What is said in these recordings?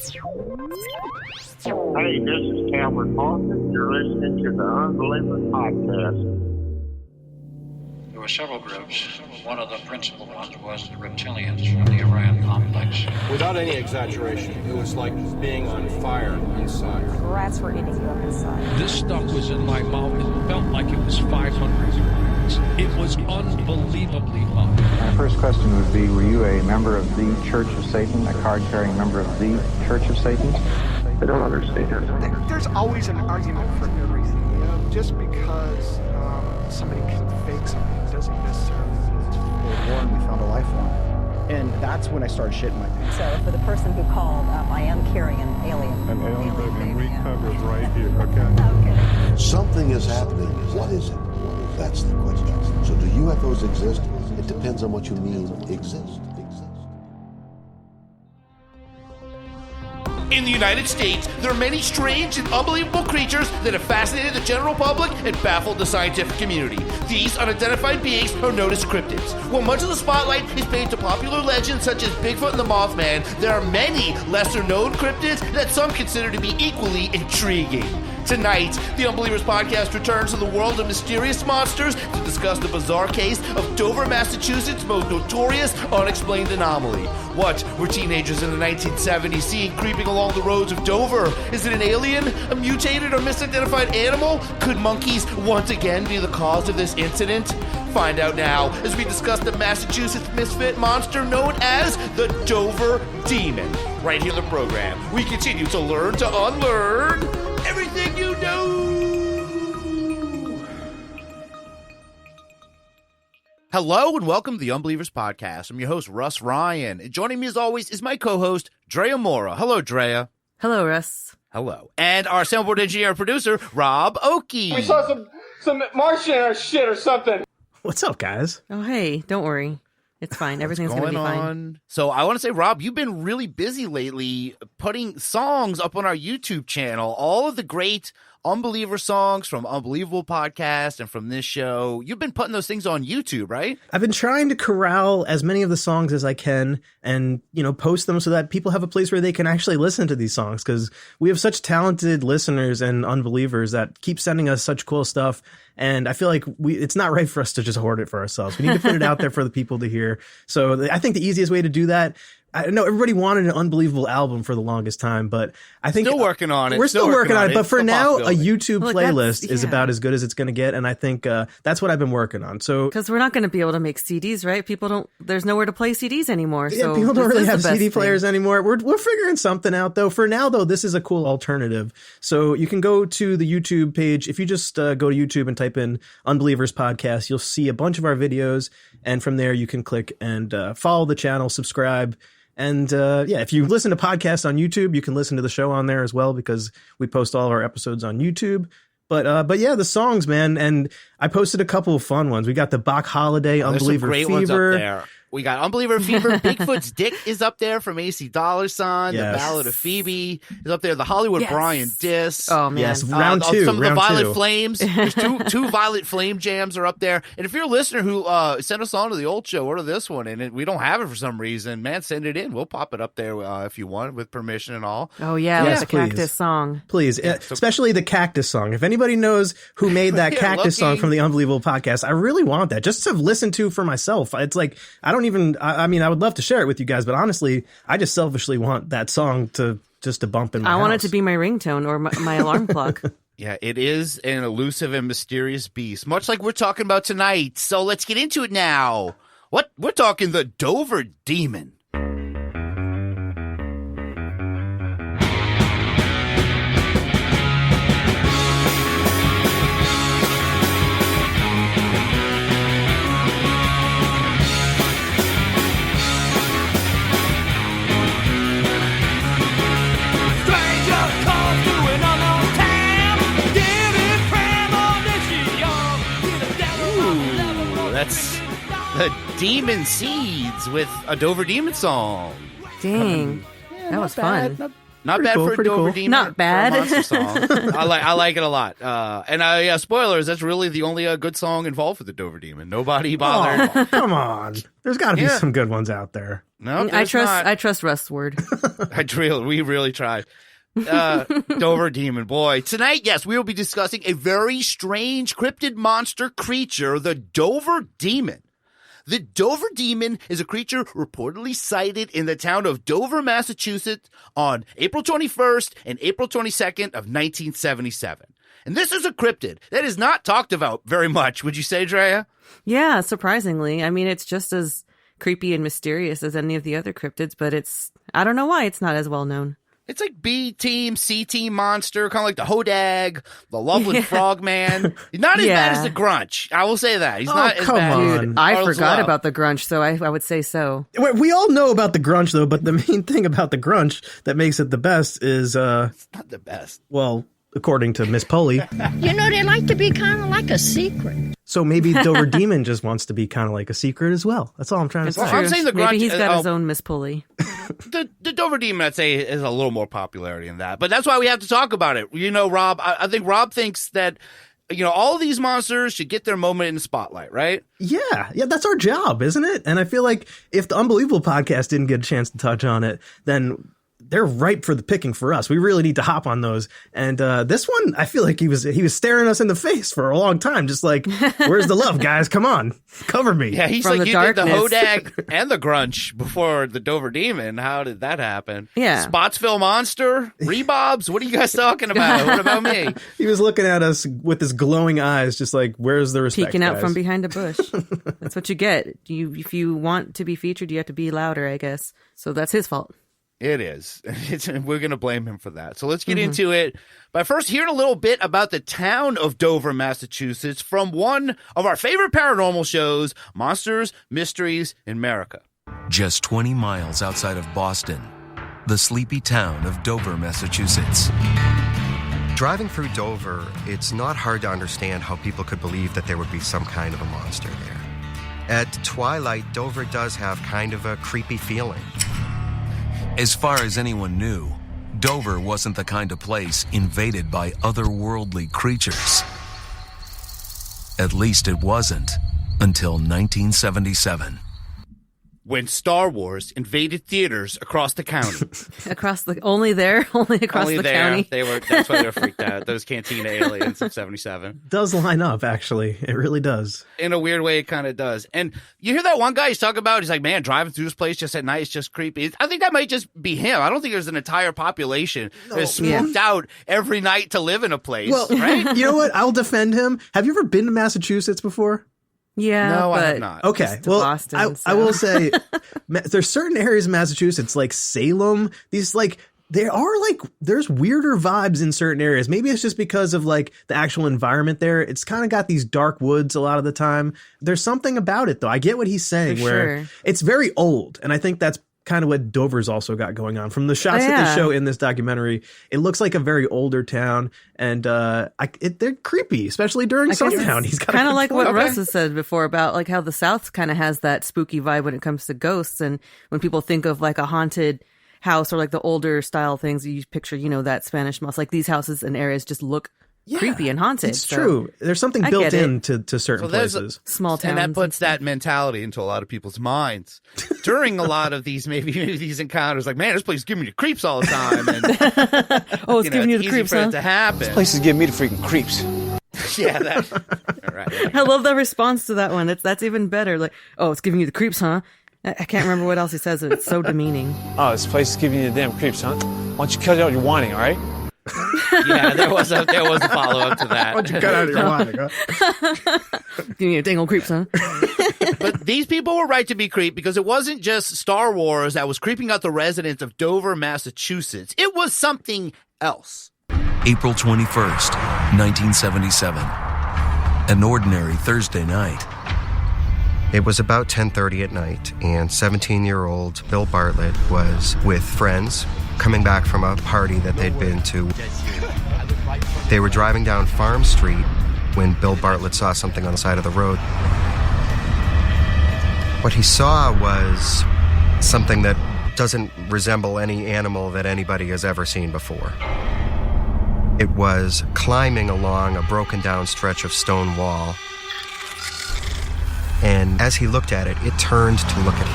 Hey, this is Cameron Parker. You're listening to the Unbelievers Podcast. There were several groups. One of the principal ones was the reptilians from the Orion complex. Without any exaggeration, it was like being on fire inside. Rats were eating you up inside. This stuff was in my mouth. It felt like it was 500 degrees. It was unbelievably hot. My first question would be, were you a member of the Church of Satan, a card-carrying member of the Church of Satan? I don't understand. There's always an argument for everything. You know, just because somebody can fake something doesn't necessarily mean it's war, and we found a life form. And that's when I started shitting my pants. So for the person who called, I am carrying an alien. An alien baby. We covered right here, okay? Okay. Something is happening. What is it? That's the question. So do UFOs exist? It depends on what you mean exist. In the United States, there are many strange and unbelievable creatures that have fascinated the general public and baffled the scientific community. These unidentified beings are known as cryptids. While much of the spotlight is paid to popular legends such as Bigfoot and the Mothman, there are many lesser-known cryptids that some consider to be equally intriguing. Tonight, the Unbelievers Podcast returns to the world of mysterious monsters to discuss the bizarre case of Dover, Massachusetts' most notorious unexplained anomaly. What were teenagers in the 1970s seeing creeping along the roads of Dover? Is it an alien, a mutated or misidentified animal? Could monkeys once again be the cause of this incident? Find out now as we discuss the Massachusetts misfit monster known as the Dover Demon. Right here on the program, we continue to learn to unlearn everything you know. Hello and welcome to the Unbelievers Podcast. I'm your host, Rus Ryan. And joining me as always is my co-host, Drea Mora. Hello, Drea. Hello, Russ. Hello. And our soundboard engineer and producer, Rob Okey. We saw some Martian or shit or something. What's up, guys? Oh, hey, don't worry. It's fine. Everything's going to be fine. So I want to say, Rob, you've been really busy lately putting songs up on our YouTube channel. All of the great Unbeliever songs from Unbelievable Podcast and from this show. You've been putting those things on YouTube, right? I've been trying to corral as many of the songs as I can and, post them so that people have a place where they can actually listen to these songs, because we have such talented listeners and unbelievers that keep sending us such cool stuff. And I feel like it's not right for us to just hoard it for ourselves. We need to put it out there for the people to hear. So I think the easiest way to do that, I know everybody wanted an Unbelievable album for the longest time, but I think still working on it. We're still working on it. But for now, a YouTube playlist is about as good as it's going to get. And I think that's what I've been working on. So because we're not going to be able to make CDs, right? There's nowhere to play CDs anymore. Yeah, so people don't really have CD players anymore. We're figuring something out, though. For now, though, this is a cool alternative. So you can go to the YouTube page. If you just go to YouTube and type in Unbelievers Podcast, you'll see a bunch of our videos. And from there, you can click and follow the channel, subscribe. And if you listen to podcasts on YouTube, you can listen to the show on there as well, because we post all of our episodes on YouTube. But yeah, the songs, man. And I posted a couple of fun ones. We got the Bach Holiday, Unbeliever great Fever. Ones up there. We got Unbeliever Fever. Bigfoot's Dick is up there from AC $. Yes. The Ballad of Phoebe is up there. The Hollywood Brian Diss. Oh, man. Yes, round two. Some of the Violet two. Flames. There's two Violet Flame jams are up there. And if you're a listener who sent us on to the old show or to this one, and we don't have it for some reason, man, send it in. We'll pop it up there if you want, with permission and all. Oh, yeah, yes, with the Cactus song. Please, especially the Cactus song. If anybody knows who made that Cactus song from the Unbelievable Podcast, I really want that just to listen to for myself. It's like, I would love to share it with you guys, but honestly, I just selfishly want that song to bump in my house. I want it to be my ringtone or my alarm clock. Yeah, it is an elusive and mysterious beast, much like we're talking about tonight. So let's get into it now. We're talking the Dover Demon. That's the Demon Seeds with a Dover Demon song. Dang. Yeah, that was bad. fun. Not Pretty bad cool, for a pretty Dover cool. Demon. Not bad. For a monster song. I like it a lot. And spoilers, that's really the only good song involved with the Dover Demon. Nobody bothered. Oh, come on. There's got to be some good ones out there. No, I trust Russ' word. We really tried. Dover Demon, boy. Tonight, yes, we will be discussing a very strange cryptid monster creature, the Dover Demon. The Dover Demon is a creature reportedly sighted in the town of Dover, Massachusetts on April 21st and April 22nd of 1977. And this is a cryptid that is not talked about very much, would you say, Drea? Yeah, surprisingly. I mean, it's just as creepy and mysterious as any of the other cryptids, but I don't know why it's not as well known. It's like B team, C team monster, kind of like the Hodag, the Loveland Frogman. He's not as bad as the Grunch. I will say that. He's not as bad. Dude, I forgot about the Grunch, so I would say so. We all know about the Grunch, though, but the main thing about the Grunch that makes it the best is... it's not the best. Well, according to Miss Polly. You know, they like to be kind of like a secret. So maybe Dover Demon just wants to be kind of like a secret as well. That's all I'm trying to say. I'm saying the Grunch, maybe he's got his own Miss Pulley. The Dover Demon, I'd say, is a little more popularity than that. But that's why we have to talk about it. You know, Rob, I think Rob thinks that, you know, all of these monsters should get their moment in the spotlight, right? Yeah, that's our job, isn't it? And I feel like if the Unbelievable podcast didn't get a chance to touch on it, then they're ripe for the picking for us. We really need to hop on those. And this one, I feel like he was staring us in the face for a long time, just like, where's the love, guys? Come on, cover me. Yeah, he's From like, the you darkness. did the Hodag and the Grunch before the Dover Demon. How did that happen? Yeah. Spotsville Monster? Rebobs? What are you guys talking about? What about me? He was looking at us with his glowing eyes, just like, where's the respect, Peeking out guys? from behind a bush. That's what you get. If you want to be featured, you have to be louder, I guess. So that's his fault. It is. We're going to blame him for that. So let's get into it by first hearing a little bit about the town of Dover, Massachusetts from one of our favorite paranormal shows, Monsters, Mysteries in America. Just 20 miles outside of Boston, the sleepy town of Dover, Massachusetts. Driving through Dover, it's not hard to understand how people could believe that there would be some kind of a monster there. At twilight, Dover does have kind of a creepy feeling. As far as anyone knew, Dover wasn't the kind of place invaded by otherworldly creatures. At least it wasn't until 1977. When Star Wars invaded theaters across the county. Only across the county. That's why they were freaked out. Those Cantina aliens of 77. Does line up, actually. It really does. In a weird way, it kind of does. And you hear that one guy he's talking about, he's like, man, driving through this place just at night is just creepy. I think that might just be him. I don't think there's an entire population that's spooked out every night to live in a place. Well, right? You know what? I'll defend him. Have you ever been to Massachusetts before? Yeah, no, I have not. Okay, well, Boston, I will say there's certain areas of Massachusetts, like Salem, there's weirder vibes in certain areas. Maybe it's just because of like the actual environment there. It's kind of got these dark woods a lot of the time. There's something about it, though. I get what he's saying, where it's very old, and I think that's kind of what Dover's also got going on. From the shots that they show in this documentary, it looks like a very older town, and they're creepy, especially during sundown. He's got kind of like what Russ has said before about like how the South kind of has that spooky vibe when it comes to ghosts, and when people think of like a haunted house or like the older style things, you picture, you know, that Spanish moss. Like these houses and areas just look creepy and haunted. It's true. There's something built into certain places. Small towns. And that puts that mentality into a lot of people's minds during a lot of these, maybe these encounters. Like, man, this place is giving me the creeps all the time. And, it's giving you the creeps, for it to happen. This place is giving me the freaking creeps. Yeah, right. I love the response to that one. That's even better. Like, oh, it's giving you the creeps, huh? I can't remember what else he says. It's so demeaning. Oh, this place is giving you the damn creeps, huh? Why don't you cut out your whining, all right? Yeah, there was a follow-up to that. Why don't you cut out your whining, huh? Give me a dang old creeps, huh? But these people were right to be creeped because it wasn't just Star Wars that was creeping out the residents of Dover, Massachusetts. It was something else. April 21st, 1977. An ordinary Thursday night. It was about 10:30 at night, and 17-year-old Bill Bartlett was with friends coming back from a party that they'd been to. They were driving down Farm Street when Bill Bartlett saw something on the side of the road. What he saw was something that doesn't resemble any animal that anybody has ever seen before. It was climbing along a broken down stretch of stone wall. And as he looked at it, it turned to look at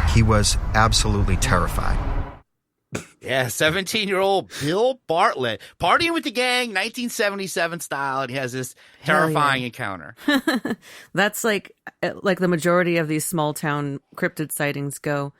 him. He was absolutely terrified. Yeah, 17-year-old Bill Bartlett, partying with the gang, 1977 style, and he has this terrifying encounter. That's like the majority of these small town cryptid sightings go.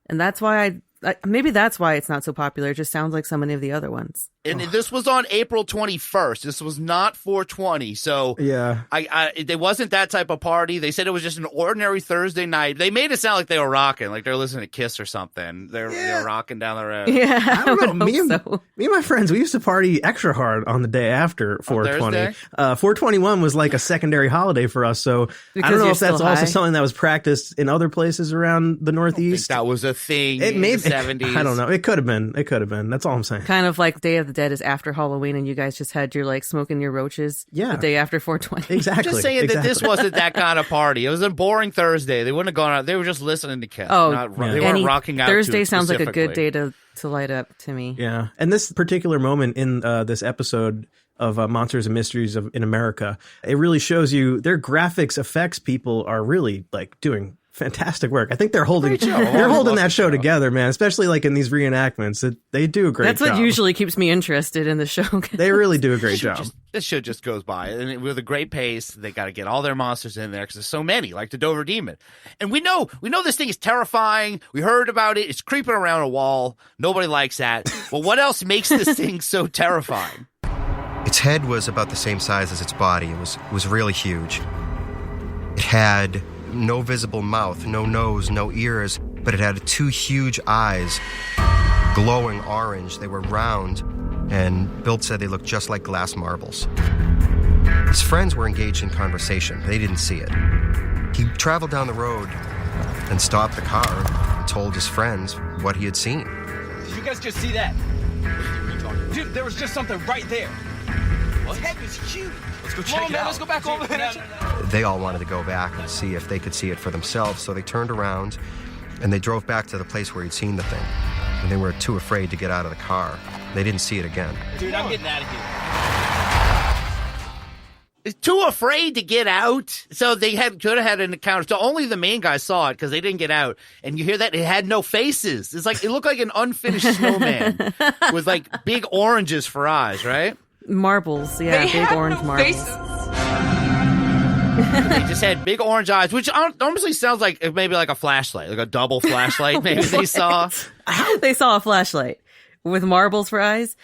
And that's why maybe that's why it's not so popular. It just sounds like so many of the other ones. And this was on April 21st. This was not 420. So yeah, it wasn't that type of party. They said it was just an ordinary Thursday night. They made it sound like they were rocking, like they were listening to Kiss or something. They're rocking down the road. Yeah, I don't know. Me and my friends, we used to party extra hard on the day after 420. 421 was like a secondary holiday for us. So I don't know if that's also something that was practiced in other places around the Northeast. That was a thing in the 70s. I don't know. It could have been. That's all I'm saying. Kind of like Day of the Dead is after Halloween, and you guys just had your like smoking your roaches the day after 420. Exactly. Just saying that this wasn't that kind of party. It was a boring Thursday. They wouldn't have gone out. They were just listening to Kiss. Oh, they weren't rocking out. Thursday sounds like a good day to light up to me. Yeah, and this particular moment in this episode of Monsters and Mysteries in America, it really shows you their graphics effects people are really like doing fantastic work. I think they're holding that show together, man, especially like in these reenactments. They do a great job. That's what usually keeps me interested in the show. They really do a great job. This show just goes by, and with a great pace, they got to get all their monsters in there because there's so many, like the Dover Demon. And we know this thing is terrifying. We heard about it. It's creeping around a wall. Nobody likes that. Well, what else makes this thing so terrifying? Its head was about the same size as its body. It was really huge. It had no visible mouth, no nose, no ears, but it had two huge eyes, glowing orange. They were round, and Bill said they looked just like glass marbles. His friends were engaged in conversation. They didn't see it. He traveled down the road and stopped the car and told his friends what he had seen. Did you guys just see that? Dude, there was just something right there. His head was huge. Let's go check it out. Let's go back over there. They all wanted to go back and see if they could see it for themselves, so they turned around and they drove back to the place where he'd seen the thing. And they were too afraid to get out of the car. They didn't see it again. Dude, I'm getting out of here. Too afraid to get out, so they could have had an encounter. So only the main guy saw it because they didn't get out. And you hear that it had no faces. It looked like an unfinished snowman with like big oranges for eyes, right? Marbles, yeah, big orange marbles. They just had big orange eyes, which honestly sounds like maybe like a flashlight, like a double flashlight. Maybe they saw. They saw a flashlight with marbles for eyes.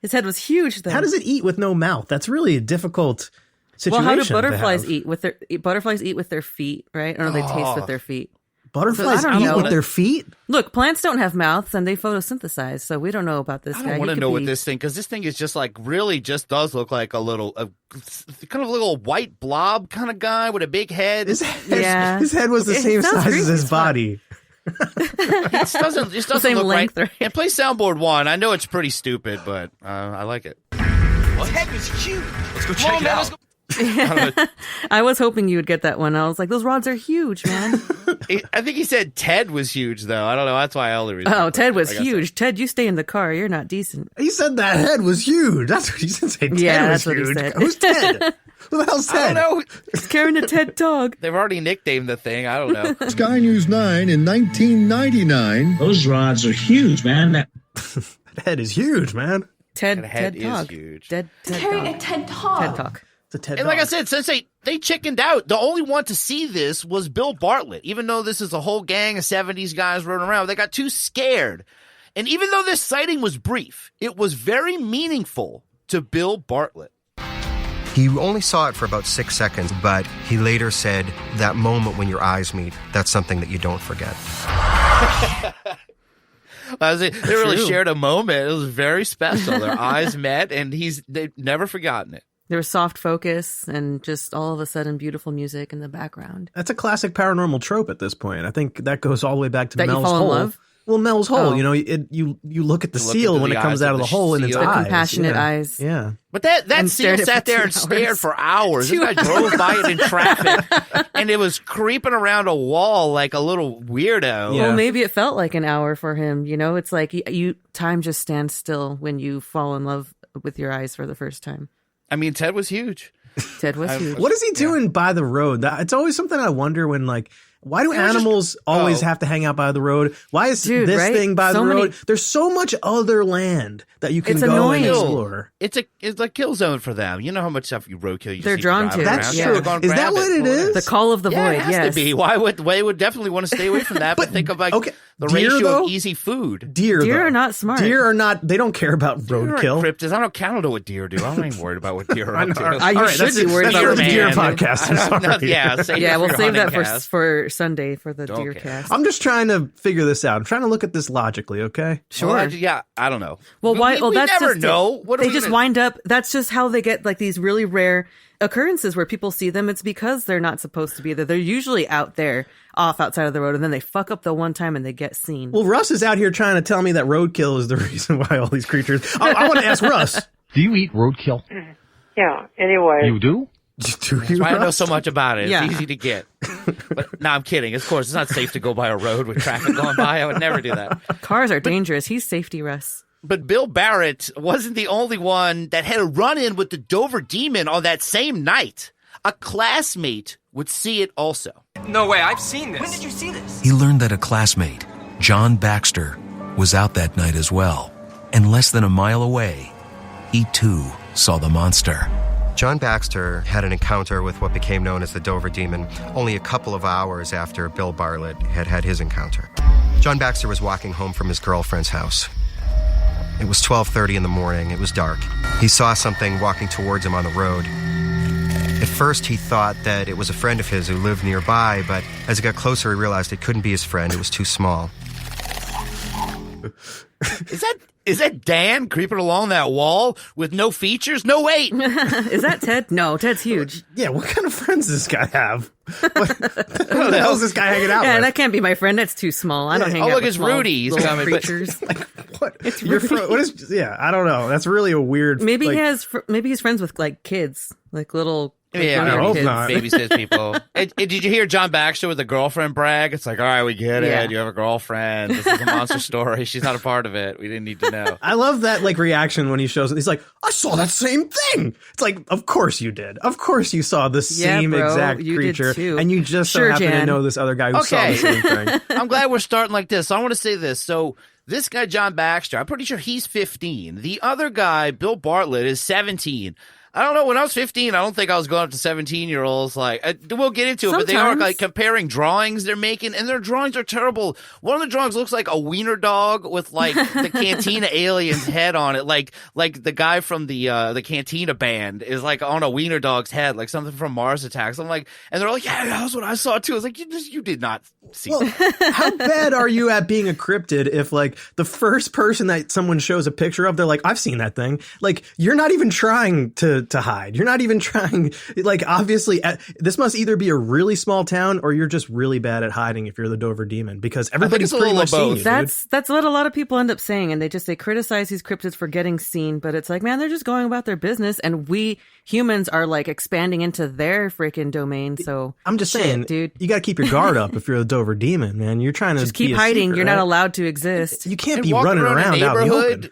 His head was huge, though. How does it eat with no mouth? That's really a difficult situation. Well, how do butterflies eat with their feet, right? Or do they taste with their feet? Butterflies eat with their feet? Look, plants don't have mouths and they photosynthesize, so we don't know about this guy. I want to know what this thing, because this thing is just like really just does look like a kind of little white blob kind of guy with a big head. His head was the same size as his body. It just doesn't look length, right. And play soundboard one. I know it's pretty stupid, but I like it. His head was huge. Let's go check it out. I was hoping you would get that one. I was like, those rods are huge, man. I think he said Ted was huge, though. I don't know. That's why I only read. Oh, Ted was huge. Ted, you stay in the car. You're not decent. He said that head was huge. That's what he said. Ted was that's huge. What he said. Who's Ted? Who the hell's Ted? I don't know. He's carrying a Ted dog. They've already nicknamed the thing. I don't know. Sky News 9 in 1999. Those rods are huge, man. That head is huge, man. Ted is huge. Ted carrying a Ted Talk. Ted Talk. And like I said, since they chickened out, the only one to see this was Bill Bartlett. Even though this is a whole gang of 70s guys running around, they got too scared. And even though this sighting was brief, it was very meaningful to Bill Bartlett. He only saw it for about 6 seconds, but he later said, that moment when your eyes meet, that's something that you don't forget. They really shared a moment. It was very special. Their eyes met, and they've never forgotten it. There was soft focus and just all of a sudden beautiful music in the background. That's a classic paranormal trope at this point. I think that goes all the way back to that Mel's you fall Hole. in love? Well, Mel's hole, Oh. you know, you look at the You look seal into when the it comes eyes out of of the the hole in its seal. The eyes. compassionate yeah. eyes. Yeah. But that And seal stared at sat for there 2 and stared hours. for hours. This guy drove by it in traffic, and it was creeping around a wall like a little weirdo. Well, maybe it felt like an hour for him. You know, it's like time just stands still when you fall in love with your eyes for the first time. I mean, Ted was huge. Ted was huge. What is he doing by the road? It's always something I wonder when, like, why do animals always have to hang out by the road? Why is this right? thing by So the road? many- There's so much other land that you can It's go annoying. and explore. It's a kill zone for them. You know how much stuff you roadkill you They're see drawn driving to. around? That's Yeah, true. they're gonna Is that grab what it is? The call of the Yeah, void, it has yes. to be. Why would definitely want to stay away from that, but think of like the deer, ratio though? of easy food. Deer Deer though. are not smart. Deer are not. They don't care about Deer are roadkill. cryptids. I don't know what deer do. I'm not even worried about what deer are up to. All right, should be worried that's about the what deer man. podcast. I'm sorry. Yeah, save Yeah, it we'll for save your that hunting cast. for Sunday for the deer Okay. cast. I'm just trying to figure this out. I'm trying to look at this logically. Okay. Sure. Well, I don't know. Well, why? We Well, that's never just know. What are they we just gonna- wind up. That's just how they get like these really rare occurrences where people see them. It's because they're not supposed to be there. They're usually out there, off outside of the road, and then they fuck up the one time and they get seen. Well, Russ is out here trying to tell me that roadkill is the reason why all these creatures. I want to ask Russ. Do you eat roadkill? Yeah, anyway. You do? Do That's why I know so much about it. It's Yeah. easy to get. But no, I'm kidding. Of course, it's not safe to go by a road with traffic going by. I would never do that. Cars are dangerous. He's safety, Russ. But Bill Barrett wasn't the only one that had a run-in with the Dover Demon on that same night. A classmate would see it also. No way, I've seen this. When did you see this? He learned that a classmate, John Baxter, was out that night as well. And less than a mile away, he too saw the monster. John Baxter had an encounter with what became known as the Dover Demon only a couple of hours after Bill Bartlett had had his encounter. John Baxter was walking home from his girlfriend's house. It was 12:30 in the morning. It was dark. He saw something walking towards him on the road. At first, he thought that it was a friend of his who lived nearby, but as he got closer, he realized it couldn't be his friend. It was too small. Is that Dan creeping along that wall with no features? No, wait. Is that Ted? No, Ted's huge. Yeah, what kind of friends does this guy have? Who the hell is this guy hanging out Yeah, with? that can't be my friend. That's too small. I don't hang out look, with it's small Rudy. He's little coming, but- creatures. What? It's Your Rudy. what is? Yeah, I don't know. That's really a weird. Maybe like, he has. Maybe he's friends with like kids, like little. Yeah, I hope kids. not. Babysit people. Did you hear John Baxter with a girlfriend brag? It's like, all right, we get it. Yeah. You have a girlfriend. This is a monster story. She's not a part of it. We didn't need to know. I love that like reaction when he shows it. He's like, I saw that same thing. It's like, of course you did. Of course you saw the Yeah, same bro, exact you did creature, too. and you just so Sure, happen to Jan. know this other guy who saw the Okay. same thing. I'm glad we're starting like this. So I want to say this. So this guy, John Baxter, I'm pretty sure he's 15. The other guy, Bill Bartlett, is 17. I don't know. When I was 15, I don't think I was going up to 17-year-olds. Like, we'll get into it, but they are Sometimes. like comparing drawings they're making, and their drawings are terrible. One of the drawings looks like a wiener dog with like the Cantina alien's head on it, like the guy from the Cantina band is like on a wiener dog's head, like something from Mars Attacks. I'm like, and they're like, yeah, that's what I saw too. I was like, you did not see. Well, how bad are you at being a cryptid if like the first person that someone shows a picture of, they're like, I've seen that thing. Like, you're not even trying to hide. You're not even trying. Like, obviously, this must either be a really small town or you're just really bad at hiding if you're the Dover Demon, because everybody's it's a pretty little much of seen both. you, dude. That's what a lot of people end up saying, and they criticize these cryptids for getting seen, but it's like, man, they're just going about their business, and we humans are like expanding into their freaking domain. So I'm just shit, saying, dude, you got to keep your guard up if you're the Dover Demon, man. You're trying to just keep be a hiding. secret, You're right? not allowed to exist. You can't And be walking running around a out in the neighborhood. open.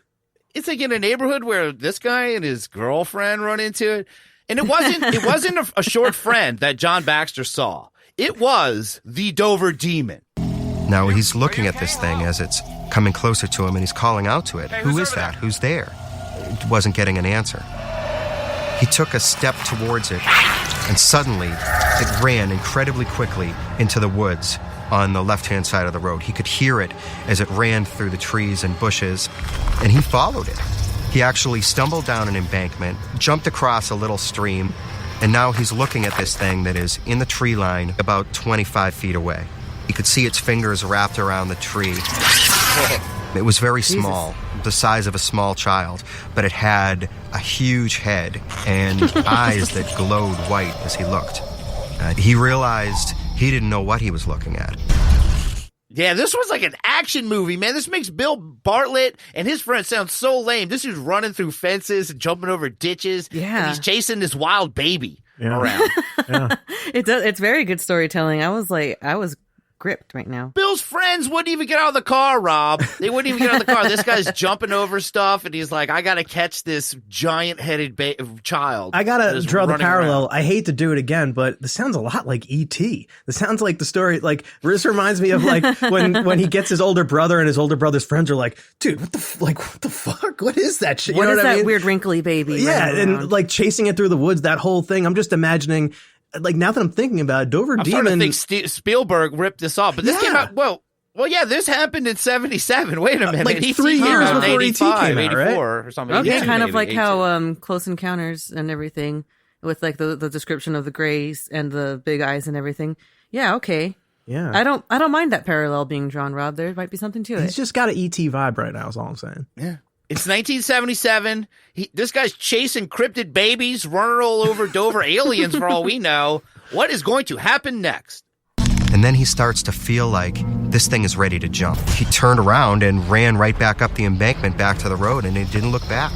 It's like in a neighborhood where this guy and his girlfriend run into it, and it wasn't a short friend that John Baxter saw. It was the Dover Demon. Now he's looking at this thing as it's coming closer to him, and he's calling out to it. Who is that? Who's there? It wasn't getting an answer. He took a step towards it, and suddenly it ran incredibly quickly into the woods on the left-hand side of the road. He could hear it as it ran through the trees and bushes, and he followed it. He actually stumbled down an embankment, jumped across a little stream, and now he's looking at this thing that is in the tree line about 25 feet away. He could see its fingers wrapped around the tree. It was very small, the size of a small child, but it had a huge head and eyes that glowed white as he looked. He realized he didn't know what he was looking at. Yeah, this was like an action movie, man. This makes Bill Bartlett and his friends sound so lame. This is running through fences and jumping over ditches. Yeah. And he's chasing this wild baby around. Yeah. It's very good storytelling. I was gripped right now. Bill's friends wouldn't even get out of the car, Rob. They wouldn't even get out of the car. This guy's jumping over stuff, and he's like, I got to catch this giant-headed child. I got to draw the parallel. Around. I hate to do it again, but this sounds a lot like E.T. This sounds like the story, like, this reminds me of, like, when he gets his older brother, and his older brother's friends are like, dude, what the fuck? What is that shit? What is that weird wrinkly baby? Yeah, and, like, chasing it through the woods, that whole thing. I'm just imagining... Like, now that I'm thinking about it, Dover Demon... I'm starting to think Spielberg ripped this off, but this came out... Well, yeah, this happened in 77. Wait a minute. Like 3 years before E.T. came out, 84 right? or something. Okay, Yeah. kind of like how Close Encounters and everything, with like the description of the grays and the big eyes and everything. Yeah, okay. Yeah. I don't mind that parallel being drawn, Rob. There might be something to it. He's just got an E.T. vibe right now, is all I'm saying. Yeah. It's 1977. This guy's chasing cryptid babies, running all over Dover aliens for all we know. What is going to happen next? And then he starts to feel like this thing is ready to jump. He turned around and ran right back up the embankment back to the road, and he didn't look back.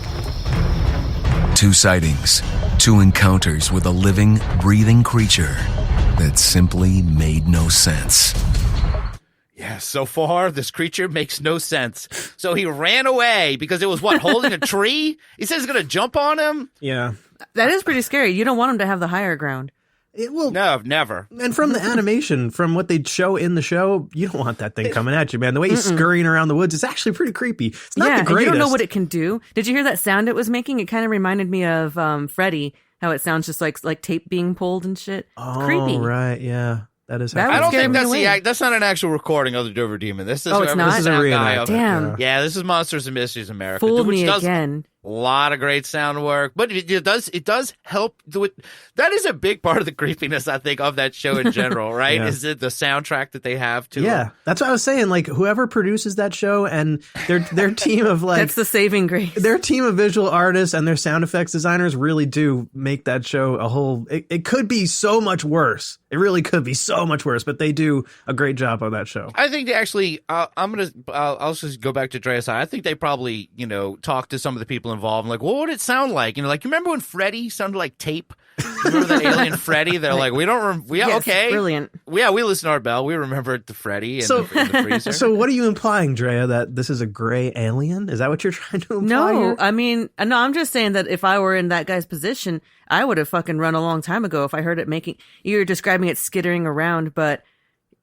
2 sightings, 2 encounters with a living, breathing creature that simply made no sense. Yeah, so far, this creature makes no sense. So he ran away because it was, holding a tree? He says it's going to jump on him? Yeah. That is pretty scary. You don't want him to have the higher ground. It will. No, never. And from the animation, from what they show in the show, you don't want that thing coming at you, man. The way he's scurrying around the woods is actually pretty creepy. It's not the greatest. You don't know what it can do. Did you hear that sound it was making? It kind of reminded me of Freddy, how it sounds just like tape being pulled and shit. Oh, creepy. Right, yeah. That is. I don't think that's not an actual recording of the Dover Demon. This is it's not? This is a reenactment. Damn. Yeah, this is Monsters and Mysteries America. Fooled me again. A lot of great sound work, but it does help do it. That is a big part of the creepiness, I think, of that show in general, right? Is it the soundtrack that they have to? Yeah, that's what I was saying. Like, whoever produces that show and their team of like that's the saving grace. Their team of visual artists and their sound effects designers really do make that show a whole. It could be so much worse. It really could be so much worse, but they do a great job on that show. I think they actually. I'll just go back to Drea's side. I think they probably talked to some of the people involved. Like, what would it sound like? Like, you remember when Freddy sounded like tape? Remember that alien Freddy? They're like, we don't. Okay, brilliant. Yeah, we listened to our bell. We remembered the Freddy in the freezer. So, what are you implying, Drea? That this is a gray alien? Is that what you're trying to imply? No, here? I mean, no. I'm just saying that if I were in that guy's position, I would have fucking run a long time ago if I heard it making. You're describing it skittering around, but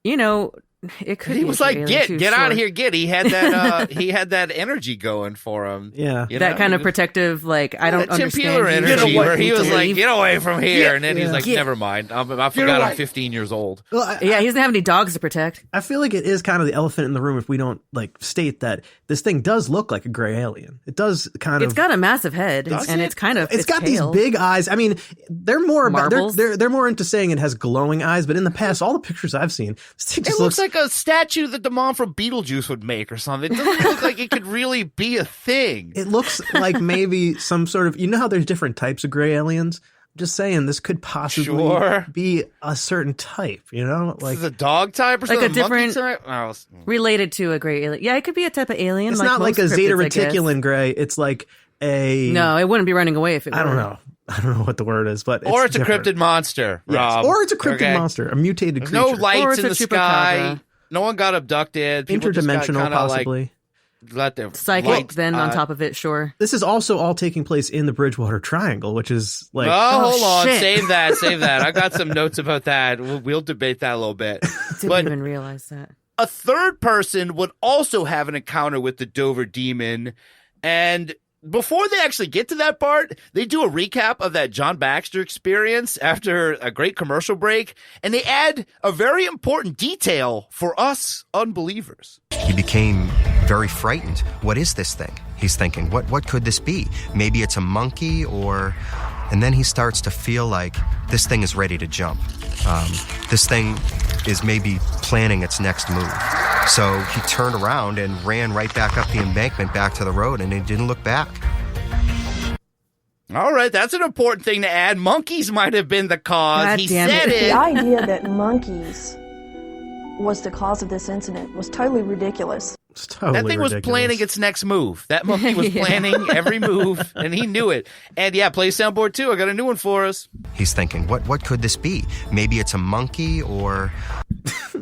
it could. He was like, "Get out of here, get!" He had that. He had that energy going for him. Yeah, that kind of protective, like I don't understand. Peeler energy, where he was like, "Get away from here," and then he's like, "Never mind. I forgot I'm 15 years old." Well, he doesn't have any dogs to protect. I feel like it is kind of the elephant in the room if we don't state that this thing does look like a gray alien. It does kind of. It's got a massive head, and it's kind of. It's got pale. these big eyes. I mean, they're more Marbles? they're more into saying it has glowing eyes, but in the past, all the pictures I've seen, this thing just looks like a statue that the mom from Beetlejuice would make or something. It doesn't look like it could really be a thing. It looks like maybe some sort of, how there's different types of gray aliens. I'm just saying this could possibly be a certain type, like this is a dog type or something, like a different type? related to a gray alien. Yeah, it could be a type of alien. It's not like a Zeta Reticulum gray. It's like a. No, it wouldn't be running away if it were. I don't know. I don't know what the word is, but or it's different. a cryptid monster, Rob. Yes. Or it's a cryptid monster, a mutated creature. No lights in the chupacabra. Sky. No one got abducted. People interdimensional, possibly. Let them psychic. Then on top of it, sure. This is also all taking place in the Bridgewater Triangle, which is like. Hold on, save that. I got some notes about that. We'll debate that a little bit. Didn't even realize that. A third person would also have an encounter with the Dover Demon, and. Before they actually get to that part, they do a recap of that John Baxter experience after a great commercial break, and they add a very important detail for us unbelievers. He became very frightened. What is this thing? He's thinking, what could this be? Maybe it's a monkey or... And then he starts to feel like this thing is ready to jump. This thing is maybe planning its next move. So he turned around and ran right back up the embankment back to the road, and he didn't look back. All right, that's an important thing to add. Monkeys might have been the cause. God he damn said it. The idea that monkeys was the cause of this incident was totally ridiculous. It's totally that thing was ridiculous. planning its next move. That monkey was planning every move, and he knew it. And yeah, play soundboard too. I got a new one for us. He's thinking, what could this be? Maybe it's a monkey or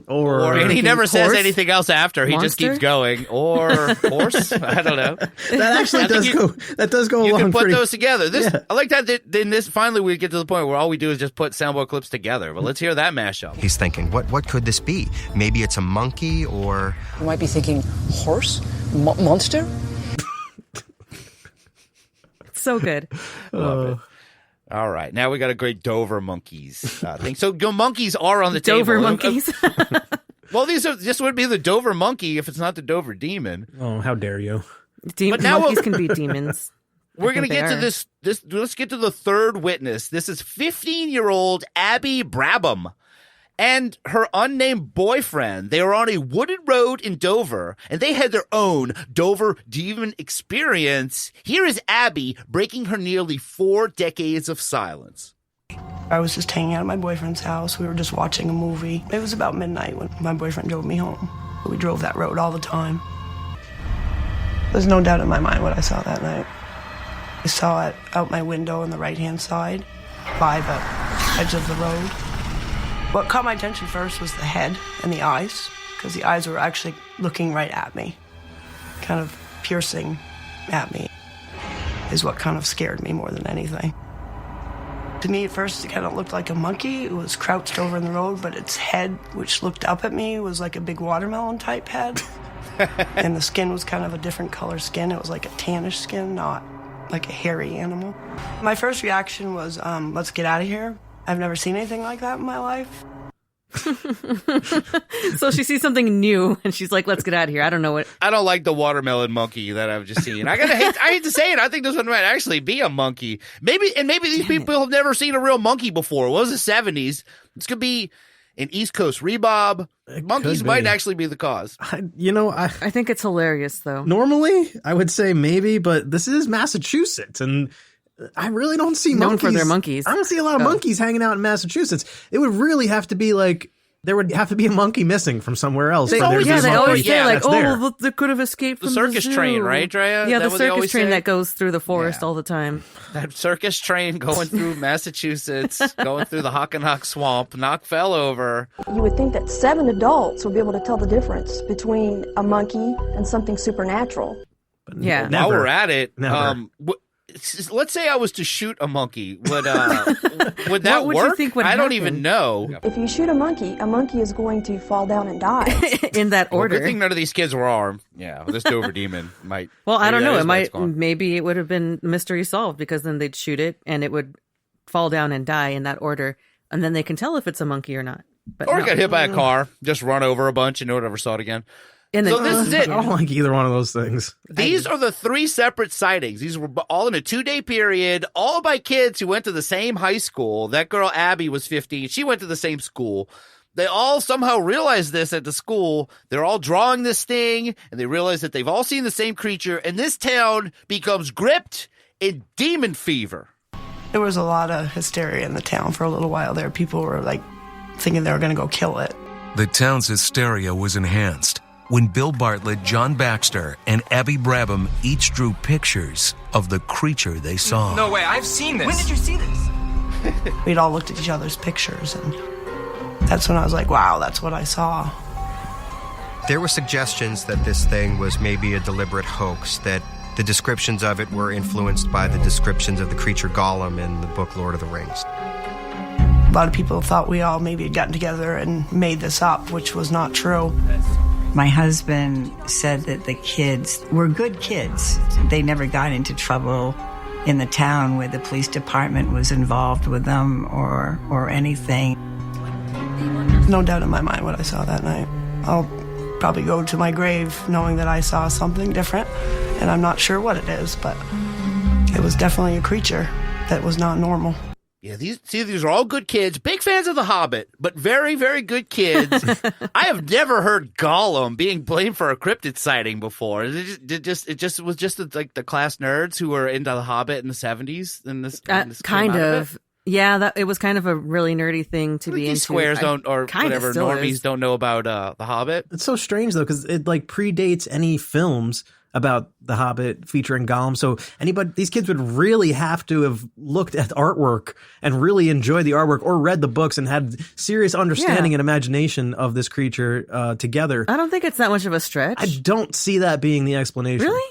and he never says horse? anything else after. He just Monster? keeps going. Or horse? I don't know. That actually does go You along can put pretty. those together. This Yeah. I like that. Then this finally we get to the point where all we do is just put soundboard clips together. But let's hear that mashup. He's thinking, what could this be? Maybe it's a monkey or You might be thinking, horse? Monster? So good. Love it. All right, now we got a great Dover monkeys thing. So monkeys are on the table. Dover monkeys. Well, this would be the Dover monkey if it's not the Dover demon. Oh, how dare you! But now monkeys can be demons. We're going to get to this. Let's get to the third witness. This is 15-year-old Abby Brabham and her unnamed boyfriend. They were on a wooded road in Dover, and they had their own Dover demon experience. Here is Abby breaking her nearly 4 decades of silence. I was just hanging out at my boyfriend's house. We were just watching a movie. It was about midnight when my boyfriend drove me home. We drove that road all the time. There's no doubt in my mind what I saw that night. I saw it out my window on the right-hand side by the edge of the road. What caught my attention first was the head and the eyes, because the eyes were actually looking right at me, kind of piercing at me, is what kind of scared me more than anything. To me, at first, it kind of looked like a monkey. It was crouched over in the road, but its head, which looked up at me, was like a big watermelon-type head. And the skin was kind of a different color skin. It was like a tannish skin, not like a hairy animal. My first reaction was, let's get out of here. I've never seen anything like that in my life. So she sees something new and she's like, let's get out of here. I don't know what. I don't like the watermelon monkey that I've just seen. I hate to say it. I think this one might actually be a monkey. Maybe these people have never seen a real monkey before. It was the 70s. This could be an East Coast rebob. Monkeys might actually be the cause. I think it's hilarious, though. Normally, I would say maybe, but this is Massachusetts, and I really don't see Known monkeys. for their monkeys. I don't see a lot of monkeys hanging out in Massachusetts. It would really have to be like there would have to be a monkey missing from somewhere else. They always say like, there. they could have escaped from the circus train, right, Drea? Yeah, the circus train that goes through the forest all the time. That circus train going through Massachusetts, going through the Hockenhock Swamp. Knock fell over. You would think that 7 adults would be able to tell the difference between a monkey and something supernatural. Yeah. While we're at it, Never. let's say I was to shoot a monkey. Would that What would work? you think would I don't happen? even know. If you shoot a monkey is going to fall down and die. In that order. Good thing none of these kids were armed. Yeah, this Dover demon might. Well, I don't maybe know. that It is why it's might. gone. Maybe it would have been mystery solved because then they'd shoot it and it would fall down and die in that order, and then they can tell if it's a monkey or not. But Or no. got hit by a car, just run over a bunch, and no one ever saw it again. And then, So this is it. I don't like either one of those things. These are the 3 separate sightings. These were all in a 2-day period, all by kids who went to the same high school. That girl, Abby, was 15. She went to the same school. They all somehow realized this at the school. They're all drawing this thing, and they realize that they've all seen the same creature, and this town becomes gripped in demon fever. There was a lot of hysteria in the town for a little while there. People were like thinking they were going to go kill it. The town's hysteria was enhanced when Bill Bartlett, John Baxter, and Abby Brabham each drew pictures of the creature they saw. No way, I've seen this. When did you see this? We'd all looked at each other's pictures, and that's when I was like, wow, that's what I saw. There were suggestions that this thing was maybe a deliberate hoax, that the descriptions of it were influenced by the descriptions of the creature Gollum in the book Lord of the Rings. A lot of people thought we all maybe had gotten together and made this up, which was not true. My husband said that the kids were good kids. They never got into trouble in the town where the police department was involved with them or anything. No doubt in my mind what I saw that night. I'll probably go to my grave knowing that I saw something different, and I'm not sure what it is, but it was definitely a creature that was not normal. Yeah, these are all good kids, big fans of The Hobbit, but very, very good kids. I have never heard Gollum being blamed for a cryptid sighting before. It just was like the class nerds who were into The Hobbit in the 70s. Kind of. Yeah, it was kind of a really nerdy thing to be into. Squares don't, or whatever normies don't know about The Hobbit. It's so strange though, because it like predates any films about The Hobbit featuring Gollum. So these kids would really have to have looked at artwork and really enjoyed the artwork, or read the books and had serious understanding and imagination of this creature together. I don't think it's that much of a stretch. I don't see that being the explanation. Really?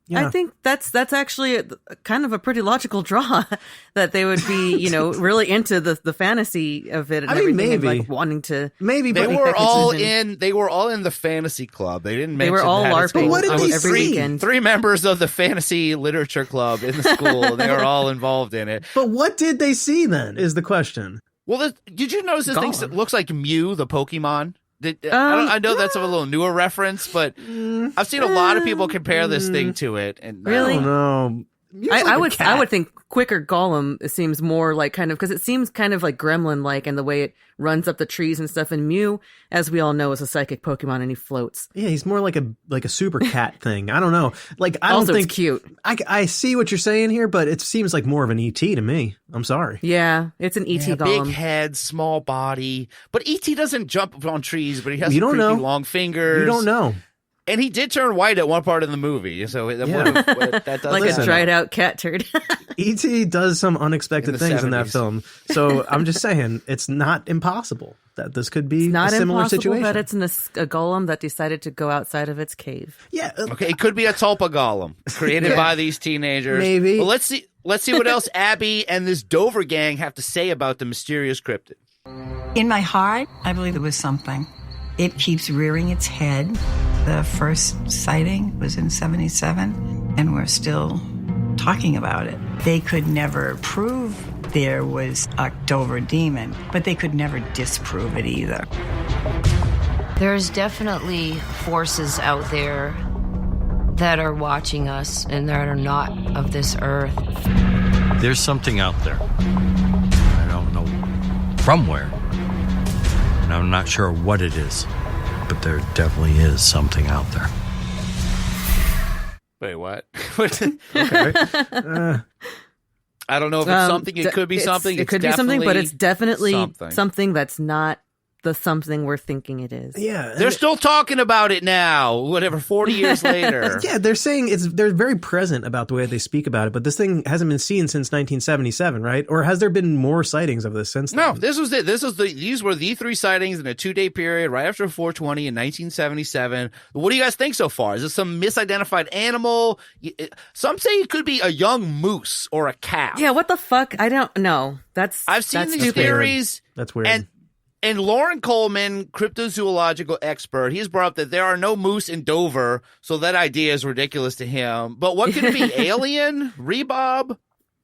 Yeah. I think that's actually kind of a pretty logical draw that they would be, really into the fantasy of it and everything. Maybe. And, like, wanting to. Maybe, they but were all in. They were all in the fantasy club. They didn't. They were all LARPing. What did they every see? weekend. 3 members of the fantasy literature club in the school. They were all involved in it. But what did they see then? Is the question. Well, did you notice this thing looks like Mew, the Pokemon? I know that's a little newer reference, but I've seen a lot of people compare this thing to it. And really? I don't know. I would think quicker Gollum seems more like kind of, because it seems kind of like Gremlin-like in the way it runs up the trees and stuff. And Mew, as we all know, is a psychic Pokemon and he floats. Yeah, he's more like a super cat thing. I don't know. Like, I also, don't think it's cute. I see what you're saying here, but it seems like more of an ET to me. I'm sorry. Yeah, it's an ET Gollum. Big head, small body. But ET doesn't jump on trees, but he has creepy long fingers. You don't know. And he did turn white at one part of the movie, so that does like a dried out cat turd. E.T. does some unexpected things 70s. in that film, so I'm just saying it's not impossible that this could be a similar situation. That it's a golem that decided to go outside of its cave. Yeah, okay, it could be a tulpa golem created by these teenagers. Maybe. Well, let's see what else Abby and this Dover gang have to say about the mysterious cryptid. In my heart, I believe it was something. It keeps rearing its head. The first sighting was in 1977, and we're still talking about it. They could never prove there was a Dover demon, but they could never disprove it either. There's definitely forces out there that are watching us and that are not of this earth. There's something out there. I don't know from where. And I'm not sure what it is, but there definitely is something out there. Wait, what? Okay. I don't know if it's something. It could be something. It could be something, but it's definitely something that's not the something we're thinking it is. Yeah. They're still talking about it now, whatever, 40 years later. Yeah, they're saying they're very present about the way they speak about it, but this thing hasn't been seen since 1977, right? Or has there been more sightings of this since then? No, this was it. These were the 3 sightings in a 2-day period right after 420 in 1977. What do you guys think so far? Is this some misidentified animal? Some say it could be a young moose or a cow. Yeah, what the fuck? I don't know. I've seen these theories. That's weird. And Lauren Coleman, cryptozoological expert, he's brought up that there are no moose in Dover, so that idea is ridiculous to him. But what could it be? Alien? Rebob?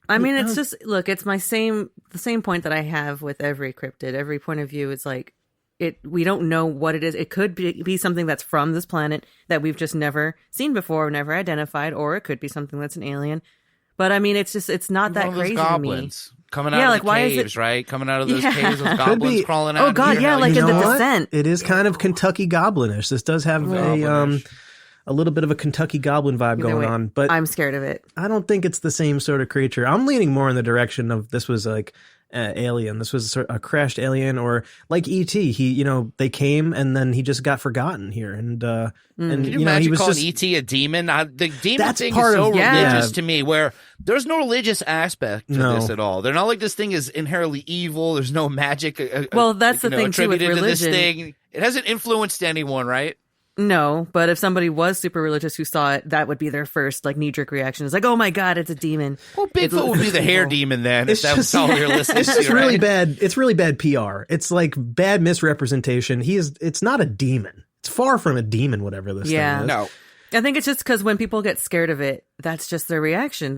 I mean, it's just, look, it's the same point that I have with every cryptid. Every point of view, it's like, we don't know what it is. It could be something that's from this planet that we've just never seen before, never identified, or it could be something that's an alien. But I mean, it's not that crazy to me. Coming out of the caves, right? Coming out of those caves with goblins crawling out. Oh, God, yeah, like in The Descent. It is kind of Kentucky Goblinish. This does have a little bit of a Kentucky Goblin vibe going on. But I'm scared of it. I don't think it's the same sort of creature. I'm leaning more in the direction of this was like alien. This was a crashed alien, or like E.T. They came and then he just got forgotten here. And can you imagine he was calling just E.T. a demon? The demon that's thing part is so of religious to me, where there's no religious aspect to this at all. They're not like this thing is inherently evil. There's no magic. Well, that's the thing too with attributed to this religion. thing. It hasn't influenced anyone, right? No, but if somebody was super religious who saw it, that would be their first knee-jerk reaction. It's like, oh my God, it's a demon. Well, Bigfoot would be the hair demon then, if that was all you're listening to. It's just really bad. It's really bad PR. It's like bad misrepresentation. It's not a demon. It's far from a demon, whatever this thing is. No. I think it's just because when people get scared of it, that's just their reaction.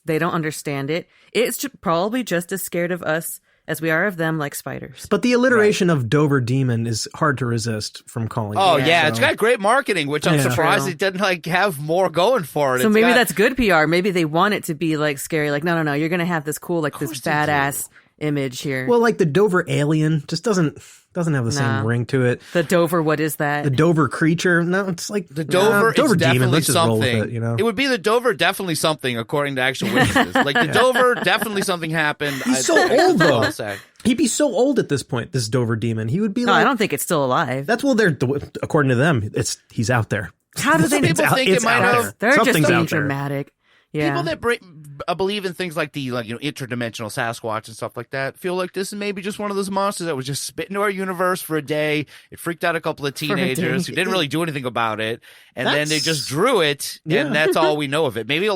They don't understand it. It's probably just as scared of us as we are of them, like spiders. But the alliteration of Dover Demon is hard to resist from calling. Oh, yeah. It's got great marketing, which I'm surprised True. it doesn't have more going for it. So maybe that's good PR. Maybe they want it to be scary. No, you're going to have this cool, this badass image here. Well, like the Dover alien just doesn't have the same ring to it. The Dover, what is that? The Dover creature? No, it's like the Dover demon. Let's just roll with something. it, It would be the Dover definitely something, according to actual witnesses. Like the Dover definitely something happened. He's so old though. He'd be so old at this point. This Dover demon. He would be. I don't think it's still alive. That's according to them. He's out there. How do they people think it might have? They're Something's just being out there. dramatic. Yeah. People that believe in things like the interdimensional Sasquatch and stuff like that feel like this is maybe just one of those monsters that was just spit into our universe for a day. It freaked out a couple of teenagers who didn't really do anything about it, and then they just drew it, and that's all we know of it. Maybe